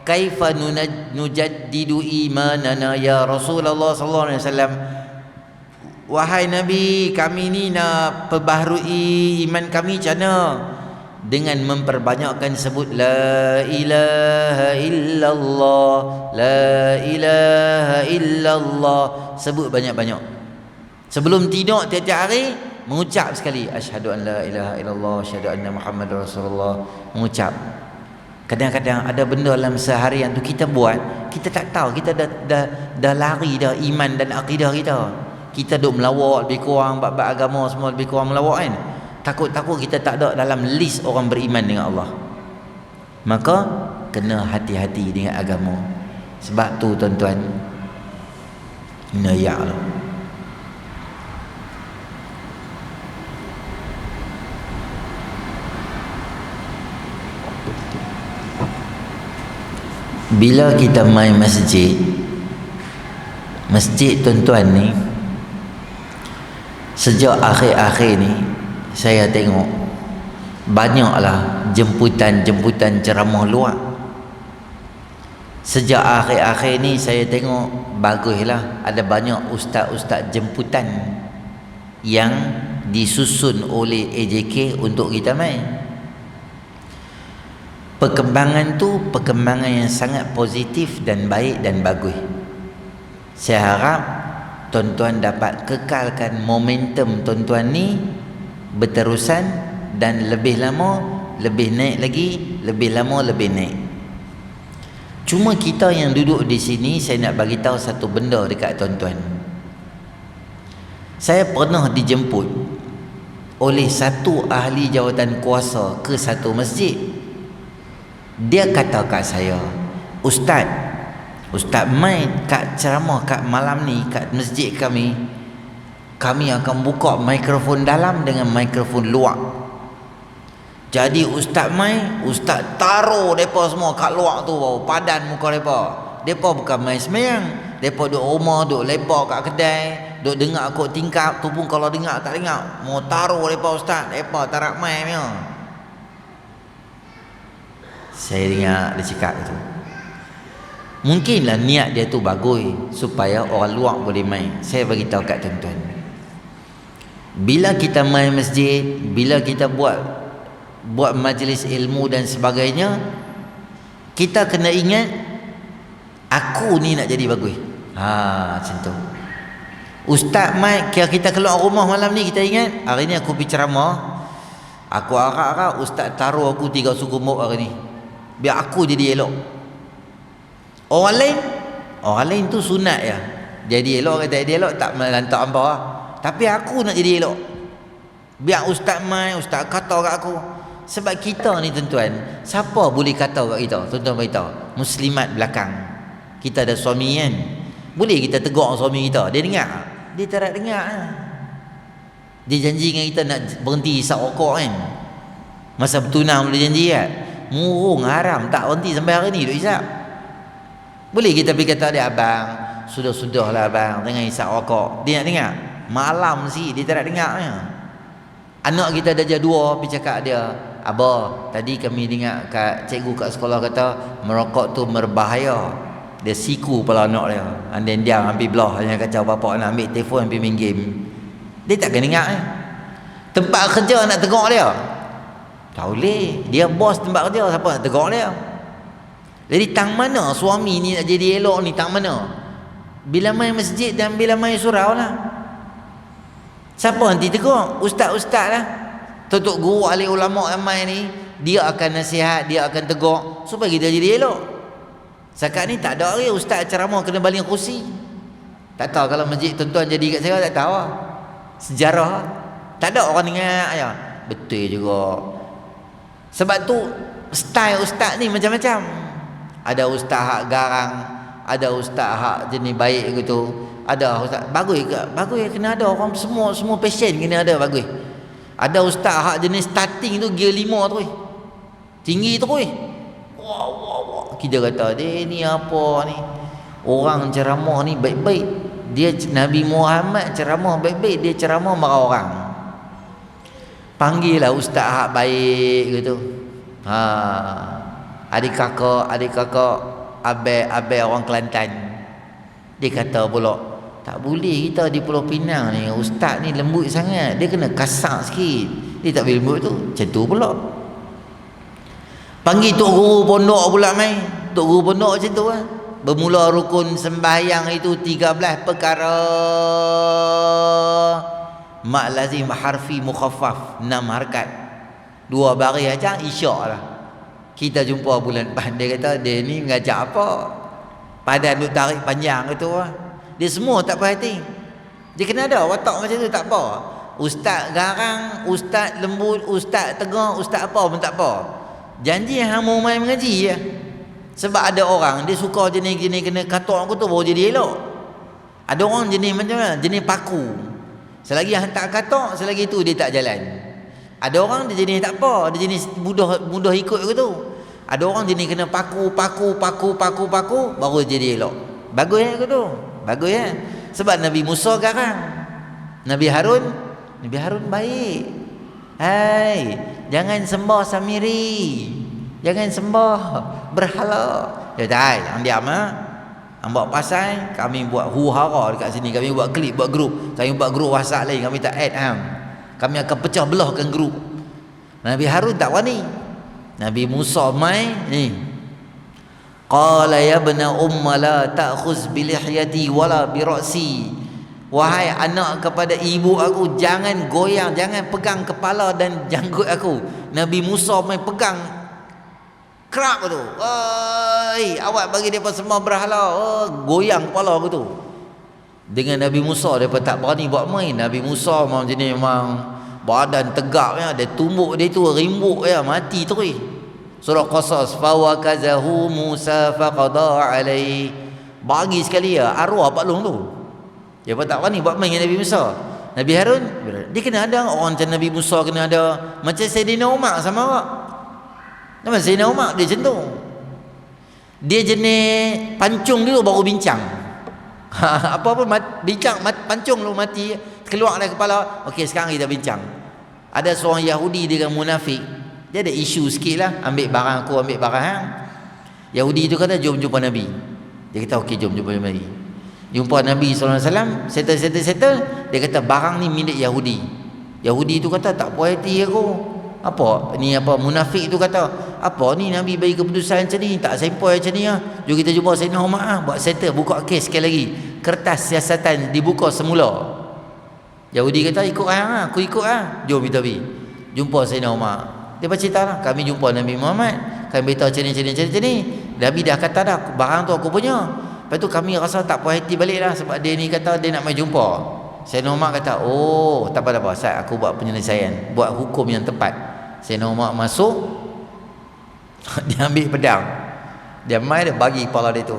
Kaifa nujaddidu imanana ya Rasulullah SAW. Wahai Nabi, kami ni nak perbaharui iman kami macam mana? Dengan memperbanyakkan sebut la ilaha illallah, la ilaha illallah. Sebut banyak-banyak. Sebelum tidur tiap-tiap hari mengucap sekali asyhadu an la ilaha illallah, asyhadu anna Muhammadar Rasulullah. Mengucap. Kadang-kadang ada benda dalam seharian tu kita buat, kita tak tahu, kita dah lari dah iman dan akidah kita. Kita duk melawak lebih kurang, bab agama semua lebih kurang melawak kan. Takut-takut kita tak ada dalam list orang beriman dengan Allah. Maka kena hati-hati dengan agama. Sebab tu tuan-tuan, ya Allah, bila kita main masjid tuan-tuan ni, sejak akhir-akhir ni saya tengok Banyaklah jemputan-jemputan ceramah luar. Sejak akhir-akhir ni saya tengok baguslah, ada banyak ustaz-ustaz jemputan yang disusun oleh AJK untuk kita main. Perkembangan tu perkembangan yang sangat positif dan baik dan bagus. Saya harap tuan-tuan dapat kekalkan momentum tuan-tuan ni berterusan dan lebih lama, lebih naik lagi, lebih lama, lebih naik. Cuma kita yang duduk di sini, saya nak bagi tahu satu benda dekat tuan-tuan. Saya pernah dijemput oleh satu ahli jawatan kuasa ke satu masjid. Dia kata kat saya, Ustaz mai kat ceramah kat malam ni kat masjid kami akan buka mikrofon dalam dengan mikrofon luar. Jadi Ustaz mai, Ustaz taruh mereka semua kat luar tu bau, padan muka mereka. Mereka bukan main semayang, mereka duduk rumah, duduk lepak kat kedai, duduk dengar kot tingkap tu pun kalau dengar tak dengar. Mau taruh mereka Ustaz, mereka tak nak main punya. Saya dengar dia cakap tu. Mungkinlah niat dia tu bagus supaya orang luar boleh main. Saya bagi tahu kat tuan-tuan, bila kita main masjid, bila kita buat majlis ilmu dan sebagainya, kita kena ingat aku ni nak jadi bagus. Macam tu. Ustaz mai, kira kita keluar rumah malam ni, kita ingat hari ni aku pergi ceramah, aku harap Ustaz taruh aku 3 suku muk hari ni, biar aku jadi elok. Orang lain tu sunat ya, jadi elok kata dia elok, tak melantak apa lah. Tapi aku nak jadi elok, biar Ustaz mai, Ustaz kata kat aku. Sebab kita ni tuan-tuan, siapa boleh kata kat kita? Tuan-tuan beritahu, muslimat belakang kita ada suami kan, boleh kita tegur suami kita, dia dengar? Dia tak nak dengar. Dia janji dengan kita nak berhenti hisap rokok kan, masa bertunang boleh janji kan, murung haram tak berhenti sampai hari ni duk hisap. Boleh kita pergi kata dia, abang sudah-sudahlah abang jangan hisap rokok. Dia nak dengar? Malam si dia tak nak dengar ya. Anak kita dah jadi 2 pergi cakap dia, abah tadi kami dengar kat cikgu kat sekolah kata merokok tu berbahaya. Dia siku kepala anak dia, and then dia ambil belah, dia kacau bapak nak ambil telefon pergi main game. Dia tak kena dengar tempat kerja nak tegur dia, tak boleh, dia bos tempat kerja, siapa nak tegur dia? Jadi tang mana suami ni nak jadi elok ni, tang mana? Bila main masjid dan bila main surau lah. Siapa nanti tegur? Ustaz-ustaz lah, tutup guru ahli ulama yang main ni, dia akan nasihat, dia akan tegur supaya kita jadi elok. Sekarang ni tak ada hari ustaz ceramah kena baling kursi. Tak tahu kalau masjid tuan-tuan jadi kat saya, tak tahu lah. Sejarah tak ada orang dengar ya. Betul juga. Sebab tu style ustaz ni macam-macam. Ada ustaz hak garang, ada ustaz hak jenis baik gitu, ada ustaz bagus ke? Bagus kena ada orang, semua passion kena ada bagus. Ada ustaz hak jenis starting tu gear 5 tu tinggi tu wah. Kita kata dia ni apa ni, orang ceramah ni baik-baik, dia Nabi Muhammad ceramah baik-baik, dia ceramah marah orang. Panggil lah ustaz hak baik gitu. Adik kakak abai orang Kelantan. Dia kata pula, tak boleh kita di Pulau Pinang ni, ustaz ni lembut sangat, dia kena kasar sikit, dia tak boleh lembut tu. Macam tu pula. Panggil tok guru pondok pula mai. Tok guru pondok macam tu lah. Bermula rukun sembahyang itu 13 perkara. Mak lazim harfi mukhaffaf 6 harakat, 2 baris aja isyak lah. Kita jumpa bulan depan, dia kata dia ni ngajak apa, padan duk tarik panjang gitu lah. Dia semua tak perhati. Dia kena ada watak macam tu, tak apa. Ustaz garang, ustaz lembut, ustaz tegar, ustaz apa pun tak apa. Janji hang mau main mengaji ya. Sebab ada orang dia suka jenis kena katok aku tu baru jadi elok. Ada orang jenis macam mana? Jenis paku. Selagi hang tak katok, selagi tu dia tak jalan. Ada orang dia jenis tak apa, dia jenis mudah ikut aku tu. Ada orang jenis kena paku baru jadi elok. Bagus ya aku tu. Bagus ya. Sebab Nabi Musa garang. Nabi Harun baik. Hai, jangan sembah Samiri, jangan sembah berhala. Dia tak, yang diam Ambak pasal kami buat huru-hara dekat sini, kami buat klip, buat grup, kami buat grup WhatsApp lain, kami tak add kami akan pecah belahkan grup. Nabi Harun tak wani. Nabi Musa mai ni. Qala ya ibna umma la ta'khuz bi lihyati wala bi ra'si. Wahai anak kepada ibu aku, jangan goyang, jangan pegang kepala dan janggut aku. Nabi Musa mai pegang kerap tu. Oi, awak bagi depa semua berhala. Oh, goyang kepala aku tu. Dengan Nabi Musa depa tak berani buat main. Nabi Musa memang jenis memang badan tegaknya, dia tumbuk dia tu rimbuk ya, mati terus. Surah Qasas, fa wakazahu Musa faqada alai. Bagi sekali ya arwah Pak Long tu. Depa tak berani buat main dengan Nabi Musa. Nabi Harun dia kena ada orang macam Nabi Musa, kena ada macam Saidina Umar sama awak. Nama Sayyidina Umar dia macam tu. Dia jenis pancung dulu baru bincang. Apa-apa bincang, pancung dulu mati, keluar dari kepala. Okey, sekarang kita bincang. Ada seorang Yahudi dengan munafik. Dia ada isu sikit lah. Ambil barang aku, ambil barang hang. Yahudi tu kata, jom jumpa Nabi. Dia kata, okey, jom jumpa Nabi. Jumpa Nabi SAW, settle. Dia kata, barang ni milik Yahudi. Yahudi tu kata, tak puas hati aku. Apa ni, apa munafik tu kata, apa ni Nabi bagi keputusan macam ni, tak sempoi macam ni jom kita jumpa Sayyidina Umar buat settle, buka kes sekali lagi, kertas siasatan dibuka semula. Yahudi kata, ikut aku ikut jom kita pergi jumpa Sayyidina Umar. Dia bercerita lah, kami jumpa Nabi Muhammad, kami beritahu macam ni. Nabi dah kata dah barang tu aku punya. Lepas tu kami rasa tak puas hati balik lah, sebab dia ni kata dia nak mai jumpa. Sayyidina Umar kata, oh tak apa-apa, saya aku buat penyelesaian, buat hukum yang tepat. Sayyidina Umar masuk, dia ambil pedang, dia main, dia bagi kepala dia tu.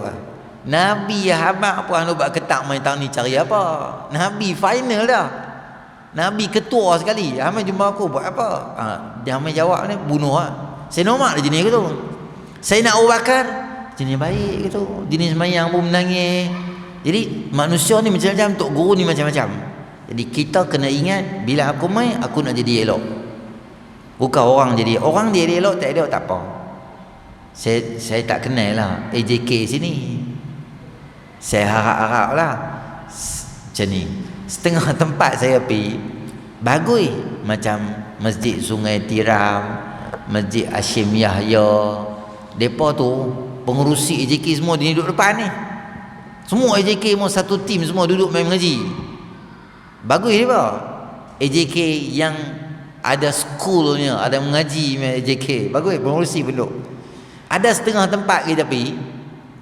Nabi habaq apa anu buat ketak main tang ni cari apa? Nabi final dah. Nabi ketua sekali. Hamai jumpa aku buat apa? Dia hamai jawab ni bunuh Sayyidina Umar dia jenis gitu. Sayyidina Abu Bakar jenis baik gitu. Jenis sembahyang pun menangis. Jadi manusia ni macam-macam, tok guru ni macam-macam. Jadi kita kena ingat, bila aku main, aku nak jadi elok. Bukan orang jadi elok tak elok tak apa. Saya tak kenal lah AJK sini. Saya harap-harap lah macam ni. Setengah tempat saya pergi bagus, macam Masjid Sungai Tiram, Masjid Hashim Yahya. Depa tu pengurusi AJK semua dia duduk depan ni. Semua AJK semua satu tim, semua duduk main mengaji. Bagus depa. AJK yang ada schoolnya, ada mengaji AJK. Bagus, pengurusi penduk. Ada setengah tempat kita pergi,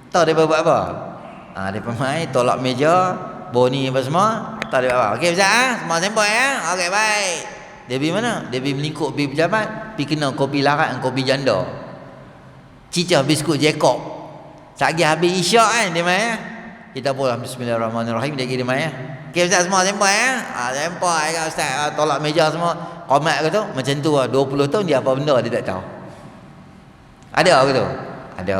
tahu dia buat apa? Dia main tolak meja, boni apa semua, tahu dia buat apa? Okey Ustaz semua sempoi Okey baik. Dia pergi mana? Dia pergi melingkup pergi pejabat, pergi kena kopi larat dan kopi janda. Cicah biskut Jacob. Satgi habis isyak kan dia main Kita pun bismillahirrahmanirrahim, dia main Okey Ustaz semua sempoi sempoi kat Ustaz, tolak meja semua. Qomat ke tu macam tu 20 tahun dia apa benda dia tak tahu. Ada ke tu? Ada.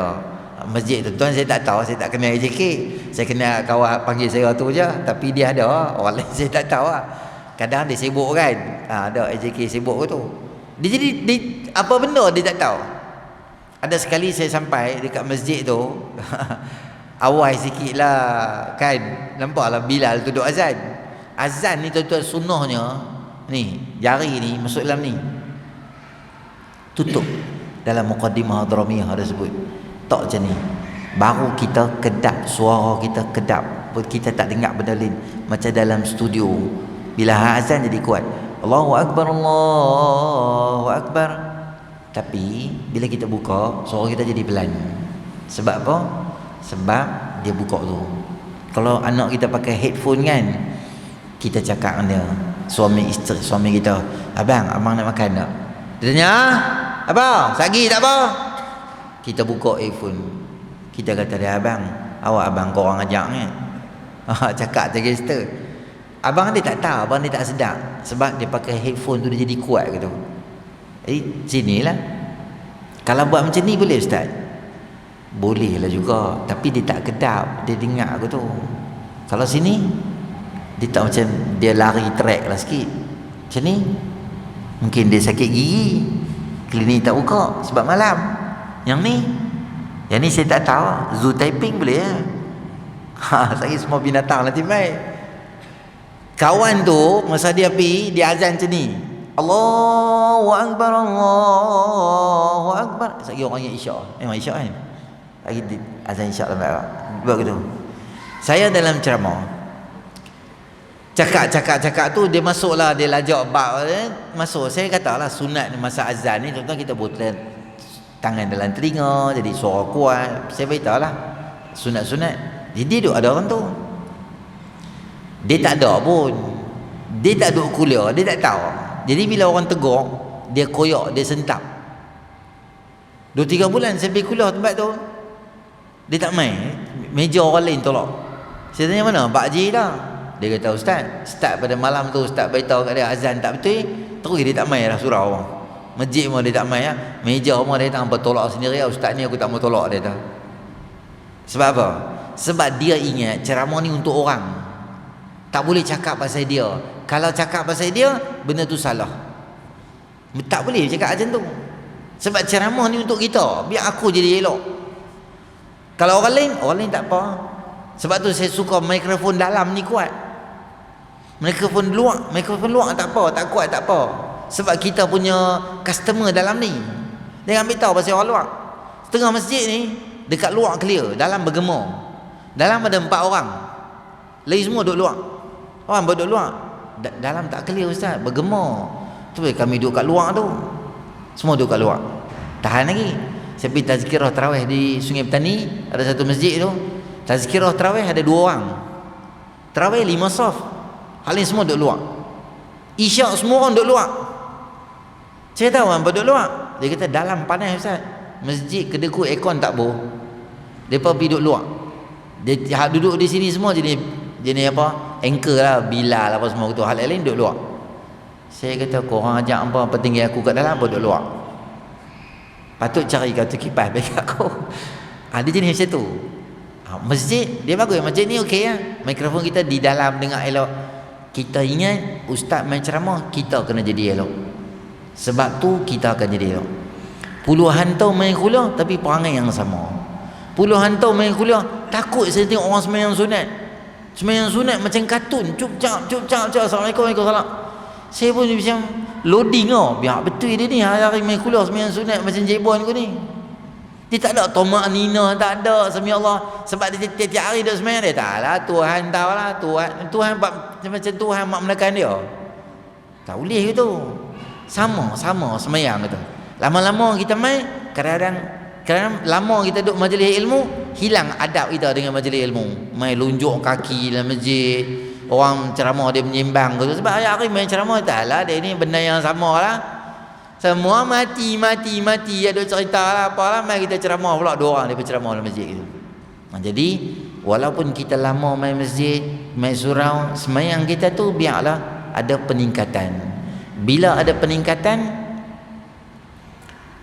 Masjid tu tuan saya tak tahu, saya tak kenal AJK. Saya kenal kawan panggil saya tu je, tapi dia ada. Orang lain saya tak tahu Kadang dia sibuk kan. Ada AJK sibuk ke tu. Dia jadi apa benda dia tak tahu. Ada sekali saya sampai dekat masjid tu awal sikit lah kan, nampaklah Bilal tu duduk azan. Azan ni tuan-tuan sunnahnya ni, jari ni masuk dalam ni, tutup dalam muqaddimah Hadramiyah ada sebut tak macam ni, baru kita kedap, suara kita kedap, kita tak dengar benda lain macam dalam studio. Bila azan jadi kuat, Allahu Akbar, Allahu Akbar. Tapi bila kita buka, suara kita jadi pelan. Sebab apa? Sebab dia buka tu. Kalau anak kita pakai headphone kan, kita cakap dengan dia, suami isteri, suami kita, abang nak makan tak? Dia tanya, apa? Sagi tak apa? Kita buka earphone, kita kata dia, abang kau orang ajak ni. Cakap je gangster. Abang dia tak tahu, abang dia tak sedar, sebab dia pakai headphone tu dia jadi kuat gitu. Sinilah. Kalau buat macam ni boleh Ustaz? Boleh lah juga, tapi dia tak kedap, dia dengar aku tu. Kalau sini dia tak, macam dia lari track lah sikit macam ni, Mungkin dia sakit gigi, klinik tak buka sebab malam. Yang ni saya tak tahu. Zoo typing boleh ya. Saya semua binatang nanti mai. Kawan tu masa dia pergi, dia azan macam ni, Allahu Akbar, Allahu Akbar. Saya orang yang isyak. Memang isyak kan? Lagi azan isyak lambat tak? Buat gitu. Saya dalam ceramah cakap tu, dia masuklah, dia lajak bab masuk. Saya katalah sunat masa azan ni, contoh kita buat tangan dalam telinga jadi suara kuat. Saya beritahu lah sunat-sunat. Jadi duk ada orang tu, dia tak ada pun, dia tak duk kuliah, dia tak tahu. Jadi bila orang tegur, dia koyak, dia sentap. 2-3 bulan saya pergi kuliah tempat tu, dia tak main, meja orang lain tolak. Saya tanya mana? Pak Haji dah. Dia kata ustaz, start pada malam tu ustaz beritahu kat dia azan tak betul, terus dia tak main dah surau orang. Masjid pun dia tak main lah. Meja rumah dia tak bertolak sendiri. Ustaz ni aku tak mau tolak, dia tahu. Sebab apa? Sebab dia ingat ceramah ni untuk orang, tak boleh cakap pasal dia. Kalau cakap pasal dia, benda tu salah. Tak boleh cakap macam tu. Sebab ceramah ni untuk kita, biar aku jadi elok. Kalau orang lain tak apa. Sebab tu saya suka mikrofon dalam ni kuat. Mikrofon luar tak apa, tak kuat tak apa. Sebab kita punya customer dalam ni, dia ambil tahu pasal orang luar. Setengah masjid ni dekat luar clear, dalam bergema. Dalam ada 4 orang, lain semua duduk luar. Orang duduk luar, dalam tak clear ustaz, bergema. Tu kami duduk kat luar tu, semua duduk kat luar. Tahan lagi. Saya pergi tazkirah tarawih di Sungai Petani, ada satu masjid tu. Tazkirah tarawih ada 2 orang, tarawih 5 saf, hal lain semua duduk luar. Isyak semua orang duduk luar. Saya tahu orang duduk luar. Dia kata dalam panas ustaz, masjid kedekut aircon tak boh. Depa pergi duduk luar. Dia duduk di sini semua jadi apa, anchor lah, Bilal apa semua tu, hal lain duduk luar. Saya kata korang ajak apa tinggi aku kat dalam, apa duduk luar. Patut cari kata kipas bagi aku. Dia jenis macam tu. Masjid dia bagus, masjid ni okey lah. Mikrofon kita di dalam dengar elok. Kita ingat ustaz main ceramah, kita kena jadi elok. Sebab tu kita akan jadi elok. Puluhan tahun main kuliah tapi perangai yang sama. Puluhan tahun main kuliah, takut saya tengok orang sembahyang sunat. Sembahyang sunat macam kartun, cup-cap, Assalamualaikum, Waalaikumsalam. Saya pun macam loading biar betul dia ni hari-hari main kuliah sembahyang sunat macam jebon aku ni. Dia tak ada tomak nina, tak ada sami Allah. Sebab dia tiap hari duduk sembahyang, dia tak lah Tuhan tahu lah, Tuhan macam Tuhan mak menekan dia. Tak boleh gitu. Sama sembahyang gitu. Lama-lama kita main, kadang-kadang lama kita duduk majlis ilmu, hilang adab kita dengan majlis ilmu. Main lunjuk kaki dalam masjid, orang ceramah dia menyembang gitu. Sebab hari-hari main ceramah, tak lah, dia ni benda yang sama lah. Semua mati ada cerita lah apalah, mari kita ceramah pula 2 orang dia berceramah dalam masjid gitu. Jadi walaupun kita lama main masjid, main surau, sembahyang kita tu biarlah ada peningkatan. Bila ada peningkatan,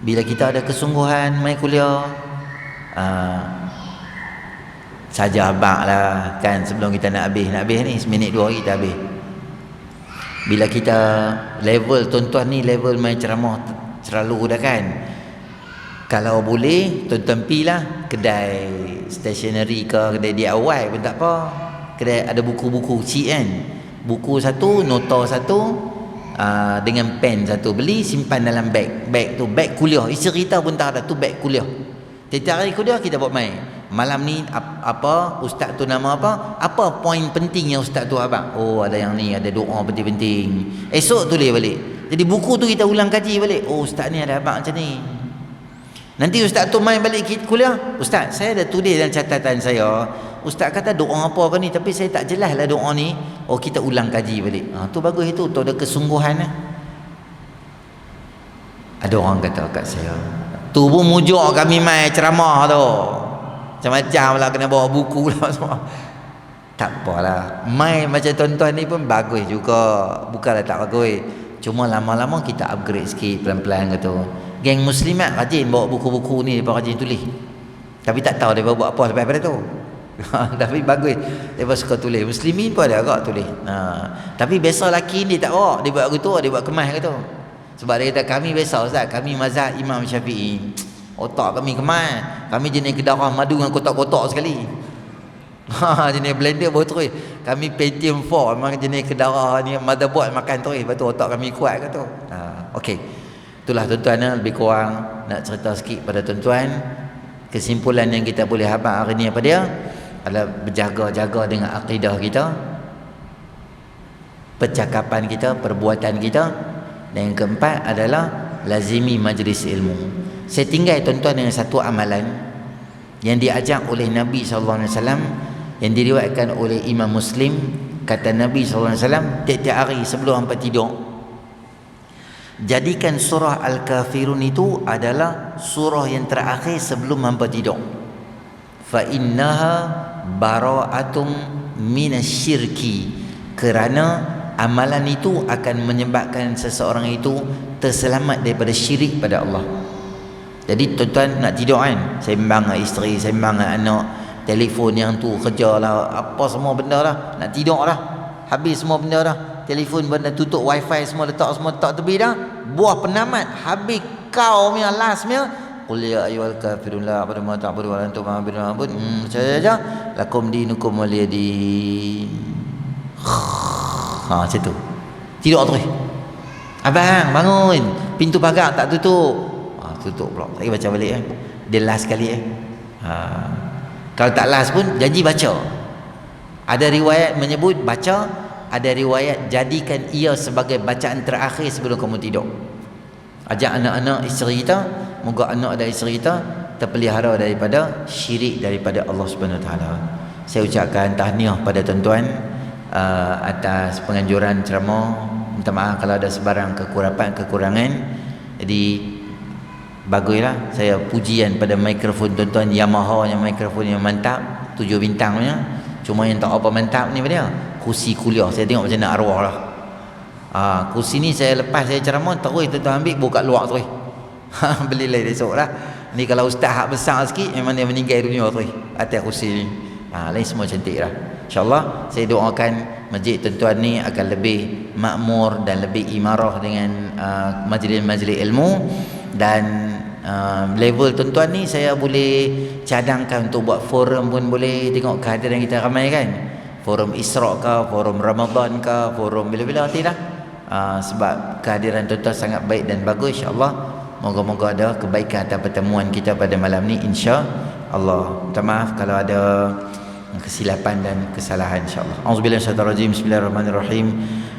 bila kita ada kesungguhan main kuliah, saja abang lah kan, sebelum kita nak habis ni seminit 2 hari kita habis. Bila kita level tuan-tuan ni level main ceramah selalu dah kan, kalau boleh tuan-tuan pilah kedai stationery ke kedai DIY pun tak apa. Kedai ada buku-buku kecil kan, buku satu, nota satu, dengan pen satu, beli simpan dalam beg tu, beg kuliah. Isi cerita pun tak ada, tu beg kuliah. Tiap hari kuliah kita buat main. Malam ni apa ustaz tu nama apa poin penting yang ustaz tu abang, ada yang ni, ada doa penting-penting, esok tulis balik. Jadi buku tu kita ulang kaji balik, ustaz ni ada abang macam ni. Nanti ustaz tu main balik kuliah, ustaz saya ada tulis dalam catatan saya, ustaz kata doa apa ni, tapi saya tak jelas lah doa ni. Kita ulang kaji balik. Tu bagus, itu tu ada kesungguhan lah. Ada orang kata kat saya, tu pun mujuk kami main ceramah tu, macam-macam lah, kena bawa buku lah semua. Tak apalah, main macam tuan-tuan ni pun bagus juga, bukanlah tak bagus. Cuma lama-lama kita upgrade sikit pelan-pelan gitu. Geng muslimat rajin bawa buku-buku ni, mereka rajin tulis. Tapi tak tahu dia buat apa sampai pada tu. Tapi bagus, dia suka tulis. Muslimin pun ada agak tulis. Tapi biasa lelaki ni tak bawa, dia buat gitu, dia buat kemas gitu. Sebab dia kata kami biasa Ustaz, kami mazhab Imam Syafi'i. Otak kami kemas. Kami jenis kedarah madu dengan kotak-kotak sekali. Jenis blender baru terus. Kami Pentium 4 memang jenis kedarah ni motherboard makan terus. Lepas tu otak kami kuat kata. Okey. Itulah tuan-tuan, lebih kurang nak cerita sikit pada tuan-tuan. Kesimpulan yang kita boleh habaq hari ni apa dia? Adalah berjaga-jaga dengan akidah kita, percakapan kita, perbuatan kita. Dan yang keempat adalah lazimi majlis ilmu. Saya tinggal tuan-tuan dengan satu amalan yang diajar oleh Nabi SAW, yang diriwayatkan oleh Imam Muslim. Kata Nabi SAW, tiap-tiap hari sebelum hampa tidur, jadikan surah Al-Kafirun itu adalah surah yang terakhir sebelum hampa tidur. Fa innaha bara'atum minasyirki, kerana amalan itu akan menyebabkan seseorang itu terselamat daripada syirik pada Allah. Jadi tuan-tuan nak tidur kan, sembang dengan isteri, sembang dengan anak, telefon yang tu, kerja lah, apa semua benda lah, nak tidur lah, habis semua benda dah, telefon benda tutup, wifi semua letak tepi dah, buah penamat, habis kau punya last punya qul ya ayyuhal kafirun la a'budu ma ta'budu wa la antum a'budun ma'bud saja lakum dinukum waliyadin. Macam tu. Tidur terus. Abang bangun, pintu pagar tak tutup. Tutup pula. Lagi baca balik kan. Dia last kali Kalau tak last pun janji baca. Ada riwayat menyebut baca, ada riwayat jadikan ia sebagai bacaan terakhir sebelum kamu tidur. Ajak anak-anak isteri kita, moga anak dan isteri kita terpelihara daripada syirik daripada Allah Subhanahu Wa Taala. Saya ucapkan tahniah pada tuan-tuan atas penganjuran ceramah. Minta maaf kalau ada sebarang kekurangan. Jadi baguslah, saya pujian pada mikrofon tuan-tuan Yamaha, yang mikrofon yang mantap, 7 bintang punya. Cuma yang tak apa mantap ni apa dia? Kursi kuliah. Saya tengok macam nak arwah lah. Kursi ni saya lepas saya ceramah terus tuan-tuan ambil buka luar terus. Beli lain esok lah. Ni kalau ustaz hak besar sikit memang dia meninggal dunia terus atas kursi ni. Lain semua cantik lah. InsyaAllah saya doakan masjid tuan-tuan ni akan lebih makmur dan lebih imarah dengan majlis-majlis ilmu. Dan level tuan-tuan ni saya boleh cadangkan untuk buat forum pun boleh. Tengok kehadiran kita ramai kan, forum Isra' ke, forum Ramadan ke, forum bila-bila nanti dah. Sebab kehadiran tuan-tuan sangat baik dan bagus. InsyaAllah moga-moga ada kebaikan atas pertemuan kita pada malam ni, insya-Allah. Minta maaf kalau ada kesilapan dan kesalahan, insya-Allah. Auzubillahi minasyaitonir rajim. Bismillahirrahmanirrahim.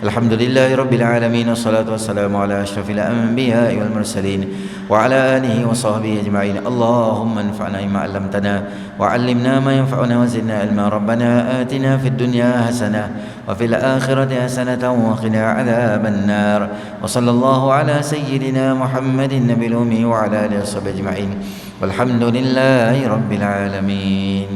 Alhamdulillahirabbil alamin, wassalatu wassalamu ala asyrafil anbiya'i wal mursalin wa ala alihi wa sahbihi ajma'in. Allahumma anfa'na bima 'allamtana wa 'allimna ma yanfa'una wa zidna ilma. Rabbana atina fid dunya hasanah wa fil akhirati hasanatan wa qina 'adzaban nar. Wa sallallahu ala sayyidina Muhammadin nabiyil ummi wa ala alihi washabihi ajma'in. Walhamdulillahi rabbil alamin.